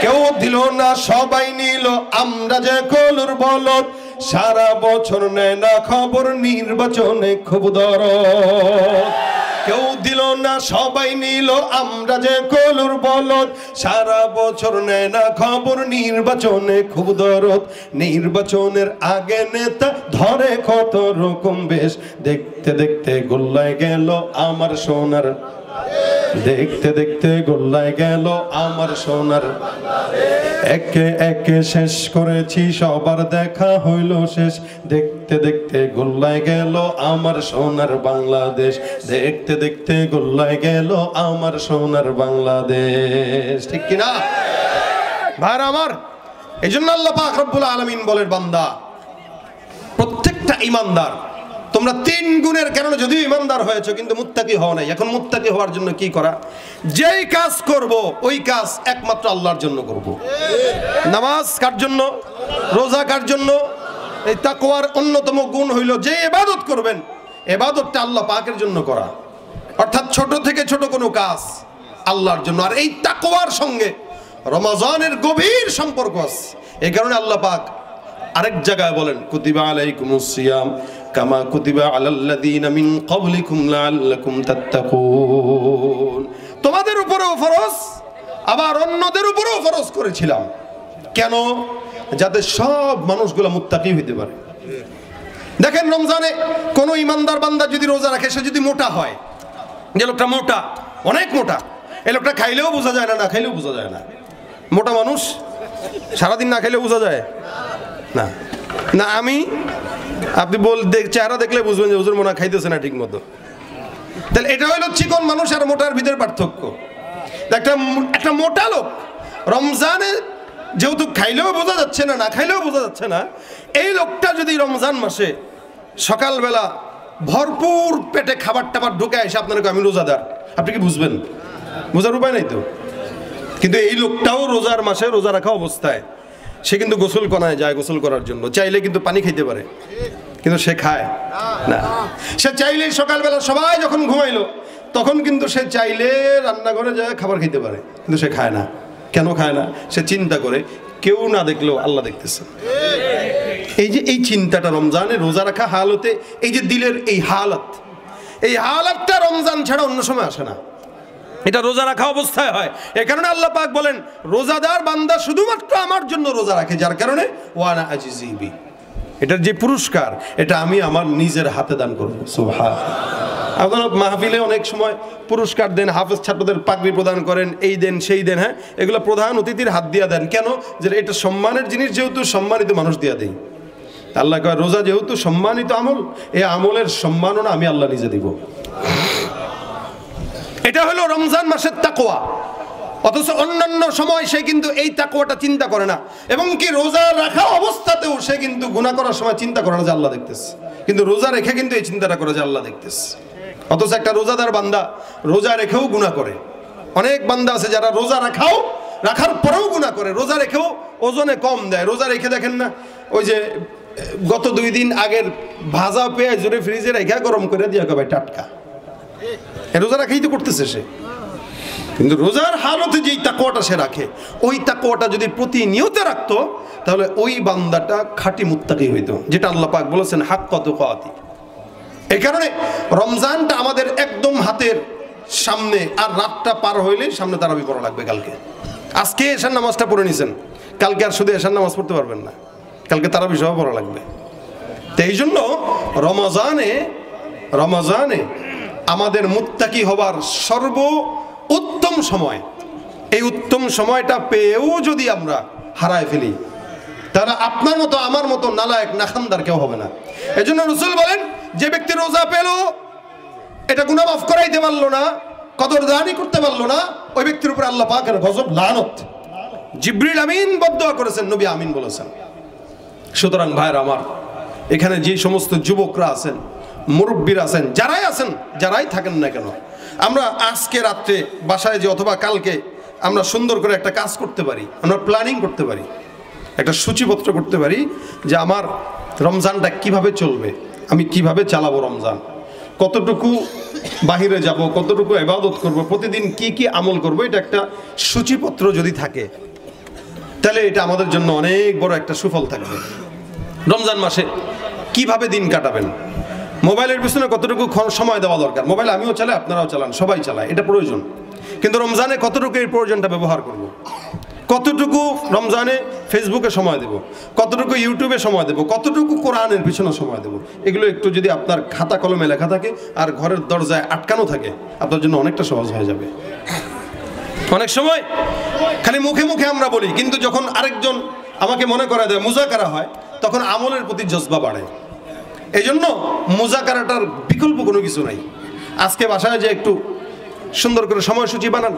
কেউ দিল না সবাই নিল, আমরা যে কলুর বলদ, সারা বছর নেয় না খবর, নির্বাচনে খুব দরদ। কেউ দিল না সবাই নিল, আমরা যে কলুর বলদ, সারা বছর নেয় না খবর, নির্বাচনে খুব দরদ। নির্বাচনের আগে নেতা ধরে কত রকম বেশ, দেখতে দেখতে গোল্লায় গেল আমার সোনার, দেখতে দেখতে গোল্লায় গেল আমার সোনার। একে একে শেষ করেছি সবার দেখা হইল শেষ, দেখতে দেখতে গোল্লায় গেল আমার সোনার বাংলাদেশ, দেখতে দেখতে গোল্লায় গেল আমার সোনার বাংলাদেশ। ঠিক কিনা ভাইরা আমার? এই জন্য আল্লাহ পাক রব্বুল আলামিন বলেন, বান্দা প্রত্যেকটা ইমানদার তোমরা 3 গুণের কারণে যদিও ইমানদার হয়েছে কিন্তু মুত্তাকি হও নাই। এখন মুত্তাকি হওয়ার জন্য কি করা? যেই কাজ করব ওই কাজ একমাত্র আল্লাহর জন্য করব। নামাজ কার জন্য? রোজা কার জন্য? এই তাকওয়ার অন্যতম গুণ হইল যে ইবাদত করবেন, ইবাদতটা আল্লাহ পাকের জন্য করা, অর্থাৎ ছোট থেকে ছোট কোনো কাজ আল্লাহর জন্য। আর এই তাকওয়ার সঙ্গে রমজানের গভীর সম্পর্ক আছে। এই কারণে আল্লাহ পাক আরেক জায়গায় বলেন, কুতিবা আলাইকুমুস সিয়াম কামা কুতিবা আলাল্লাযীনা মিন ক্বাবলিকুম লাআল্লাকুম তাত্তাকুন। তোমাদের উপরেও ফরজ, আবার অন্যদের উপরেও ফরজ করেছিলাম। কেন? যাতে সব মানুষগুলো মুত্তাকি হইতে পারে। দেখেন, রমজানে কোন ইমানদার বান্দা যদি রোজা রাখে, সে যদি মোটা হয়, যে লোকটা মোটা, অনেক মোটা, এই লোকটা খাইলেও বোঝা যায় না, না খাইলেও বোঝা যায় না। মোটা মানুষ সারাদিন না খাইলেও বোঝা যায় না। না আমি আপনি চেহারা দেখলে বুঝবেন যে হুজুর মনে খাইতেছে না ঠিক মতো। তাহলে এটা হইলো চিকন মানুষ আর মোটার ভিতরে পার্থক্য। একটা মোটা লোক রমজানে যেহেতু খাইলেও বোঝা যাচ্ছে না, না খাইলেও বোঝা যাচ্ছে না, এই লোকটা যদি রমজান মাসে সকালবেলা ভরপুর পেটে খাবার টাবার ঢুকে এসে আপনাকে আমি রোজাদার, আপনি কি বুঝবেন? বোঝার উপায় নাই তো। কিন্তু এই লোকটাও রোজার মাসে রোজা রাখা অবস্থায় সে কিন্তু গোসল করায় যায়, গোসল করার জন্য চাইলে কিন্তু পানি খাইতে পারে, কিন্তু সে খায় না। সে চাইলে সকালবেলা সবাই যখন ঘুমাইলো তখন কিন্তু সে চাইলে রান্নাঘরে যায় খাবার খেতে পারে, কিন্তু সে খায় না। কেন খায় না? সে চিন্তা করে কেউ না দেখলেও আল্লাহ দেখতেছে। এই যে এই চিন্তাটা রমজানে রোজা রাখা হালতে, এই যে দিলের এই হালাতটা রমজান ছাড়া অন্য সময় আসে না, এটা রোজা রাখা অবস্থায় হয়। এই কারণে আল্লাহ পাক বলেন, রোজাদার বান্দা শুধুমাত্র আমার জন্য রোজা রাখে, যার কারণে ওয়ানা আজিজি বি, এটার যে পুরস্কার এটা আমি আমার নিজের হাতে দান করব। সুবহানাল্লাহ। আপনারা মাহফিলে অনেক সময় পুরস্কার দেন, হাফেজ ছাত্রদের পাগড়ি প্রদান করেন, এই দেন সেই দেন, হ্যাঁ, এগুলো প্রধান অতিথির হাত দিয়া দেন। কেন? যে এটা সম্মানের জিনিস, যেহেতু সম্মানিত মানুষ দিয়া দেই। আল্লাহ কয় রোজা যেহেতু সম্মানিত আমল, এই আমলের সম্মাননা আমি আল্লাহ নিজে দিব। এটা হলো রমজান মাসের তাকওয়া। অথচ অন্যান্য সময় সে কিন্তু এই তাকওয়াটা চিন্তা করে না, এবং কি রোজা রাখা অবস্থাতেও সে কিন্তু গুনাহ করার সময় চিন্তা করে না যে আল্লাহ দেখতেছে, কিন্তু রোজা রেখে কিন্তু এই চিন্তাটা করে যে আল্লাহ দেখতেছে। অথচ একটা রোজাদার বান্দা রোজা রেখেও গুনাহ করে। অনেক বান্দা আছে যারা রোজা রাখার পরেও গুনাহ করে, রোজা রেখেও ওজনে কম দেয়। রোজা রেখে দেখেন না, ওই যে গত 2 দিন আগের ভাজা পেঁয়াজ জোরে ফ্রিজে রেখে গরম করে দিয়ে ভাই টাটকা, রোজা রাখাই তো করতেছে সে। কিন্তু রোজার হালতে যেই তাকওয়াটা সে রাখে, ওই তাকওয়াটা যদি প্রতিনিয়ত রাখতো তাহলে ওই বান্দাটা খাঁটি মুত্তাকি হইতো, যেটা আল্লাহ পাক বলেছেন হাক্কা তুকাতি। এই কারণে রমজানটা আমাদের একদম হাতের সামনে, আর রাতটা পার হইলে সামনে তারাবি পড়া লাগবে। কালকে আজকে এশার নামাজটা পড়ে নিছেন, কালকে আর শুধু এশার নামাজ পড়তে পারবেন না, কালকে তারাবি সহ পড়া লাগবে। তো এই জন্য রমজানে আমাদের মুত্তাকি হবার সর্ব উত্তম সময়, এই উত্তম সময়টা পেয়েও যদি আমরা হারায় ফেলি তাহলে আপনার মতো আমার মতো নালায়েক নাখানদার কেউ হবে না। এজন্য রাসূল বলেন, যে ব্যক্তি রোজা পেল, এটা গুনাহ মাফ করাইতে পারলো না, কদরদানি করতে পারলো না, ওই ব্যক্তির উপর আল্লাহ পাকের গজব, লানত। জিবরিল আমিন বদদুয়া করেছেন, নবী আমিন বলেছেন। সুতরাং ভাইরা আমার, এখানে যে সমস্ত যুবকরা আছেন, মুরব্বীরা আছেন, যারাই থাকেন না কেন, আমরা আজকে রাত্রে বাসায় যে অথবা কালকে আমরা সুন্দর করে একটা কাজ করতে পারি, আমরা প্ল্যানিং করতে পারি, একটা সূচিপত্র করতে পারি যে আমার রমজানটা কিভাবে চলবে, আমি কিভাবে চালাবো রমজান, কতটুকু বাহিরে যাব, কতটুকু ইবাদত করব, প্রতিদিন কি কি আমল করব, এটা একটা সূচিপত্র যদি থাকে তাহলে এটা আমাদের জন্য অনেক বড় একটা সুফল থাকবে। রমজান মাসে কিভাবে দিন কাটাবেন, মোবাইলের পিছনে কতটুকু সময় দেওয়া দরকার, মোবাইল আমিও চালাই, আপনারাও চালান, সবাই চালায়, এটা প্রয়োজন, কিন্তু রমজানে কতটুকু এই প্রয়োজনটা ব্যবহার করব, কতটুকু রমজানে ফেসবুকে সময় দেব, কতটুকু ইউটিউবে সময় দেব, কতটুকু কোরআনের পিছনে সময় দেব, এগুলো একটু যদি আপনার খাতা কলমে লেখা থাকে আর ঘরের দরজায় আটকানো থাকে, আপনার জন্য অনেকটা সহজ হয়ে যাবে। অনেক সময় খালি মুখে মুখে আমরা বলি, কিন্তু যখন আরেকজন আমাকে মনে করা দেয়, মুজাকারা হয়, তখন আমলের প্রতি জজবা বাড়ে। এই জন্য মুজাকারাটার বিকল্প কোনো কিছু নাই। আজকে বাসায় যে একটু সুন্দর করে সময়সূচি বানান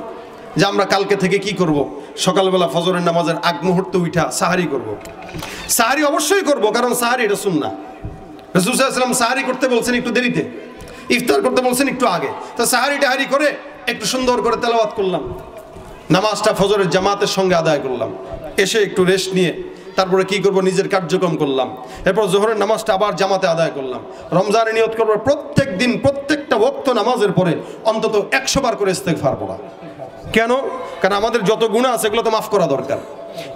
যে আমরা কালকে থেকে কি করব, সকালবেলা ফজরের নামাজের আগ মুহূর্তে উঠা সাহারি করব। সাহারি অবশ্যই করব, কারণ সাহারি এটা সুন্নাহ। রাসূল সাল্লাল্লাহু আলাইহি ওয়াসাল্লাম সাহারি করতে বলছেন একটু দেরিতে, ইফতার করতে বলছেন একটু আগে। তো সাহারি টাহারি করে একটু সুন্দর করে তেলাওয়াত করলাম, নামাজটা ফজরের জামাতের সঙ্গে আদায় করলাম, এসে একটু রেস্ট নিয়ে তারপরে কি করব, নিজের কার্যক্রম করলাম, এরপর জোহরের নামাজটা আবার জামাতে আদায় করলাম। রমজানে নিয়ত করব প্রত্যেক দিন প্রত্যেকটা ওয়াক্ত নামাজের পরে অন্তত 100 বার করে ইস্তেগফার পড়া। কেন? কারণ আমাদের যত গুনাহ আছে এগুলো তো মাফ করা দরকার।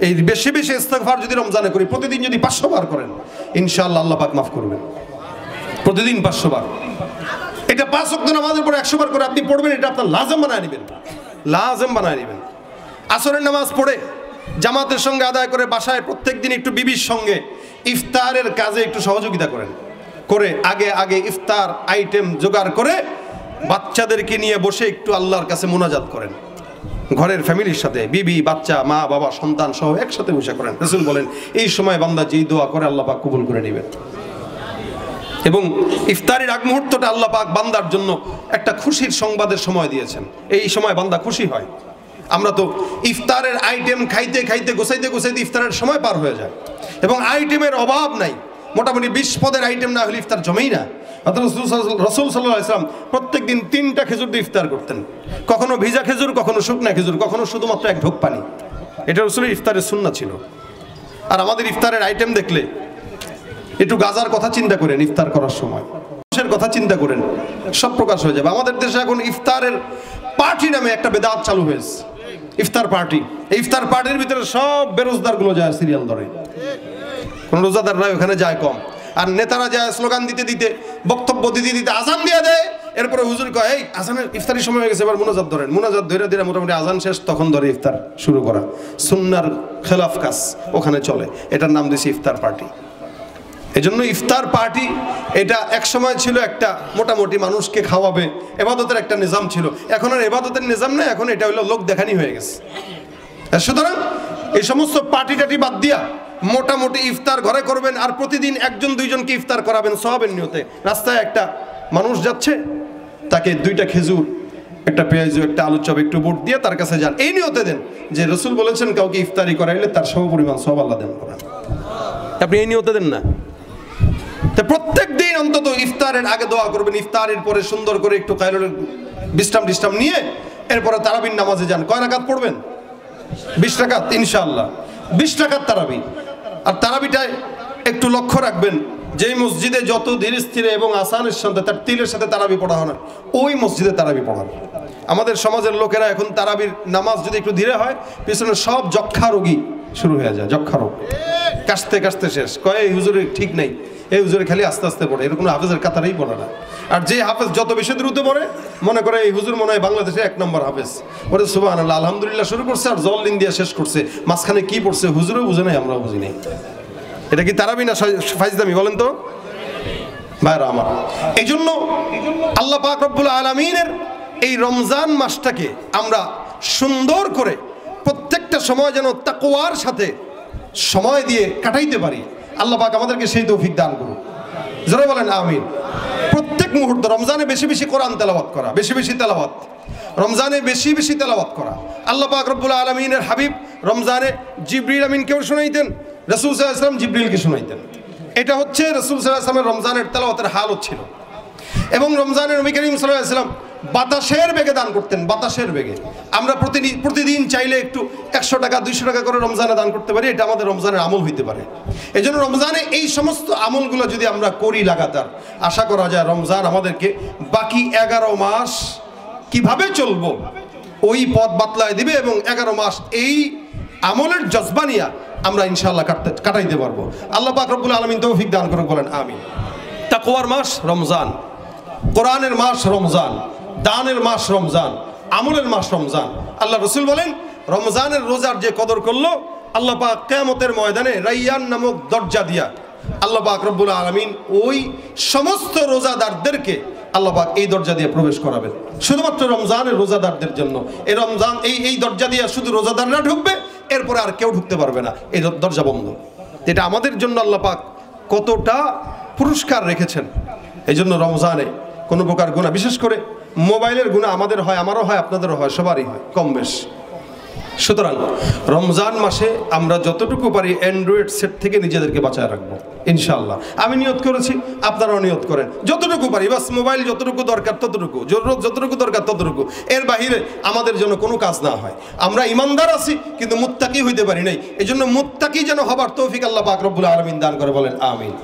এই বেশি বেশি ইস্তেগফার যদি রমজানে করি, প্রতিদিন যদি 500 বার করেন, ইনশাআল্লাহ আল্লাহ পাক মাফ করবেন। প্রতিদিন 500 বার। এটা 5 ওয়াক্ত নামাজের পরে 100 বার করে আপনি পড়বেন, এটা আপনার লাজম বানায় নেবেন, লাজম বানায় নেবেন। আসরের নামাজ পড়ে জামাতের সঙ্গে আদায় করে বাসায় প্রত্যেকদিন একটু বিবির সঙ্গে ইফতারের কাজে একটু সহযোগিতা করেন, করে আগে আগে ইফতার আইটেম জোগাড় করে বাচ্চাদেরকে নিয়ে বসে একটু আল্লাহর কাছে মোনাজাত করেন। ঘরের ফ্যামিলির সাথে বিবি, বাচ্চা, মা, বাবা, সন্তান সহ একসাথে বসে করেন। রাসূল বলেন এই সময় বান্দা যেই দোয়া করে আল্লাহ পাক কবুল করে নেবেন। এবং ইফতারের আগ মুহূর্তটা আল্লাহ পাক বান্দার জন্য একটা খুশির সংবাদের সময় দিয়েছেন। এই সময় বান্দা খুশি হয়। আমরা তো ইফতারের আইটেম খাইতে খাইতে গোছাইতে গোছাইতে ইফতারের সময় পার হয়ে যায়, এবং আইটেমের অভাব নাই। মোটামুটি 20 পদের আইটেম না হলে ইফতার জমেই না। রাসূল সাল্লাল্লাহু আলাইহি ওয়াসাল্লাম প্রত্যেক দিন 3টা খেজুর দিয়ে ইফতার করতেন, কখনো ভিজা খেজুর, কখনো শুকনা খেজুর, কখনো শুধুমাত্র 1 ঢোক পানি। এটা রাসূলের ইফতারের সুন্নাহ ছিল। আর আমাদের ইফতারের আইটেম দেখলে একটু গাজার কথা চিন্তা করেন, ইফতার করার সময় মানুষের কথা চিন্তা করেন, সব প্রকাশ হয়ে যাবে। আমাদের দেশে এখন ইফতারের পার্টি নামে একটা বেদাত চালু হয়েছে, ইফতার পার্টি। এই ইফতার পার্টির ভিতরে সব বেরোজগারগুলো যায় সিরিয়াল ধরে, কোন রোজাদাররা ওখানে যায় কম। আর নেতারা যায় স্লোগান দিতে দিতে, বক্তব্য দিতে দিতে আজান দিয়ে দেয়। এরপরে হুজুর কয় এই আজানের ইফতারি সময় হয়ে গেছে, এবার মুনাজাত ধরেন। মুনাজাত ধরে ধরে মোটামুটি আজান শেষ, তখন ধরে ইফতার শুরু করা। সুন্নার খেলাফ কাজ ওখানে চলে, এটার নাম দিয়েছে ইফতার পার্টি। এজন্য ইফতার পার্টি এটা এক সময় ছিল একটা মোটামুটি মানুষকে খাওয়াবে, এবাদতের একটা নিজাম ছিল। এখন আর এবাদতের নিজাম নেই, এখন এটা হলো লোক দেখানি হয়ে গেছে। সুতরাং এই সমস্ত পার্টি টাটি বাদ দিয়া মোটামুটি ইফতার ঘরে করবেন, আর প্রতিদিন 1-2জনকে ইফতার করাবেন সওয়াবের নিয়তে। রাস্তায় একটা মানুষ যাচ্ছে, তাকে 2টা খেজুর, একটা পেঁয়াজ, একটা আলুর চপ, একটু বুট দিয়ে তার কাছে যান, এই নিয়তে দেন যে রাসূল বলেছেন কাউকে ইফতারি করাইলে তার সমপরিমাণ সওয়াব আল্লাহ দেন করেন। আপনি এই নিয়তে দেন না। তো প্রত্যেক দিন অন্তত ইফতারের আগে দোয়া করবেন, ইফতারের পরে সুন্দর করে একটু কায়রোলের বিশ্রাম নিয়ে এরপরে তারাবির নামাজে যান। কয় রাকাত পড়বেন? 20 রাকাত ইনশাআল্লাহ, 20 রাকাত তারাবি। আর তারাবিটায় একটু লক্ষ্য রাখবেন, যেই মসজিদে যত ধীরে স্থিরে এবং আসানের সাথে তার তিলের সাথে তারাবি পড়া হয় না, ওই মসজিদে তারাবি পড়ান। আমাদের সমাজের লোকেরা এখন তারাবির নামাজ যদি একটু ধীরে হয়, পিছনে সব যক্ষা রোগী শুরু হয়ে যায়, যক্ষা রোগ কাশতে কাশতে শেষ। কয় এই হুজুরের ঠিক নেই, এই হুজুরে খালি আস্তে আস্তে পড়ে, এরকম হাফেজের কাতারেই পড়ে না। আর যে হাফেজ যত বেশি দ্রুত পড়ে, মনে করে এই হুজুর মনে হয় বাংলাদেশে 1 নম্বর হাফেজ। ওরে সুবহানাল্লাহ, আলহামদুলিল্লাহ শুরু করছে আর জল্লিন দিয়ে শেষ করছে, মাঝখানে কি পড়ছে হুজুরও বুঝে নাই, আমরাও বুঝি নাই। এটা কি তারাবি না ফাইজদামি বলেন তো ভাইরা আমার? এই জন্য আল্লাহ পাক রব্বুল আলামিনের এই রমজান মাসটাকে আমরা সুন্দর করে প্রত্যেকটা সময় যেন তাকওয়ার সাথে সময় দিয়ে কাটাইতে পারি, আল্লাহ পাক আমাদেরকে সেই তৌফিক দান করুন। জোরে বলেন আমিন। প্রত্যেক মুহূর্তে রমজানে বেশি বেশি কোরআন তেলাওয়াত করা, বেশি বেশি তেলাওয়াত, রমজানে বেশি বেশি তেলাওয়াত করা। আল্লাহ পাক রব্বুল আলামিনের হাবিব রমজানে জিবরিল আমিনকেও শোনাইতেন, রাসূল সাল্লাল্লাহু আলাইহি ওয়াসাল্লাম জিবরিলকে শোনাইতেন। এটা হচ্ছে রাসূল সাল্লাল্লাহু আলাইহি ওয়াসাল্লামের রমজানের তেলাওয়াতের হালত ছিল। এবং রমজানের নবী করিম সাল্লাল্লাহু আলাইহি ওয়াসাল্লাম বাতাসের বেগে দান করতেন, বাতাসের বেগে। আমরা প্রতিদিন চাইলে একটু 100 টাকা 200 টাকা করে রমজানে দান করতে পারি, এটা আমাদের রমজানের আমল হইতে পারে। এই জন্য রমজানে এই সমস্ত আমলগুলো যদি আমরা করি লাগাতার, আশা করা যায় রমজান আমাদেরকে বাকি 11 মাস কিভাবে চলবো ওই পথ বাতলায় দিবে, এবং 11 মাস এই আমলের জজবা নিয়ে আমরা ইনশাআল্লাহ কাটাইতে পারবো। আল্লাহ পাক রব্বুল আলামিন তৌফিক দান করুন, বলেন আমিন। তাকওয়ার মাস রমজান, কোরআনের মাস রমজান, দানের মাস রমজান, আমলের মাস রমজান। আল্লাহ রাসূল বলেন রমজানের রোজার যে কদর করলো, আল্লাহ পাক কিয়ামতের ময়দানে রাইয়ান নামক দরজা দিয়া আল্লাহ পাক রব্বুল আলামিন ওই সমস্ত রোজাদারদেরকে আল্লাহ পাক এই দরজা দিয়ে প্রবেশ করাবেন, শুধুমাত্র রমজানের রোজাদারদের জন্য। এই রমজান এই দরজা দিয়ে শুধু রোজাদাররা ঢুকবে, এরপরে আর কেউ ঢুকতে পারবে না, এই দরজা বন্ধ। এটা আমাদের জন্য আল্লাহ পাক কতটা পুরস্কার রেখেছেন। এই জন্য রমজানে কোনো প্রকার গুনাহ, বিশেষ করে মোবাইলের গুনাহ আমাদের হয়, আমারও হয়, আপনাদেরও হয়, সবারই হয় কম বেশ। সুতরাং রমজান মাসে আমরা যতটুকু পারি অ্যান্ড্রয়েড সেট থেকে নিজেদেরকে বাঁচায় রাখবো ইনশাআল্লাহ। আমি নিয়ত করেছি, আপনারাও নিয়ত করেন, যতটুকু পারি, বাস মোবাইল যতটুকু দরকার ততটুকু, যতটুকু দরকার ততটুকু, এর বাহিরে আমাদের জন্য কোনো কাজ না হয়। আমরা ইমানদার আছি কিন্তু মুত্তাকি হইতে পারি নাই, এই জন্য মুত্তাকি যেন হবার তৌফিক আল্লাহ পাক রব্বুল আলামিন দান করে, বলেন আমিন।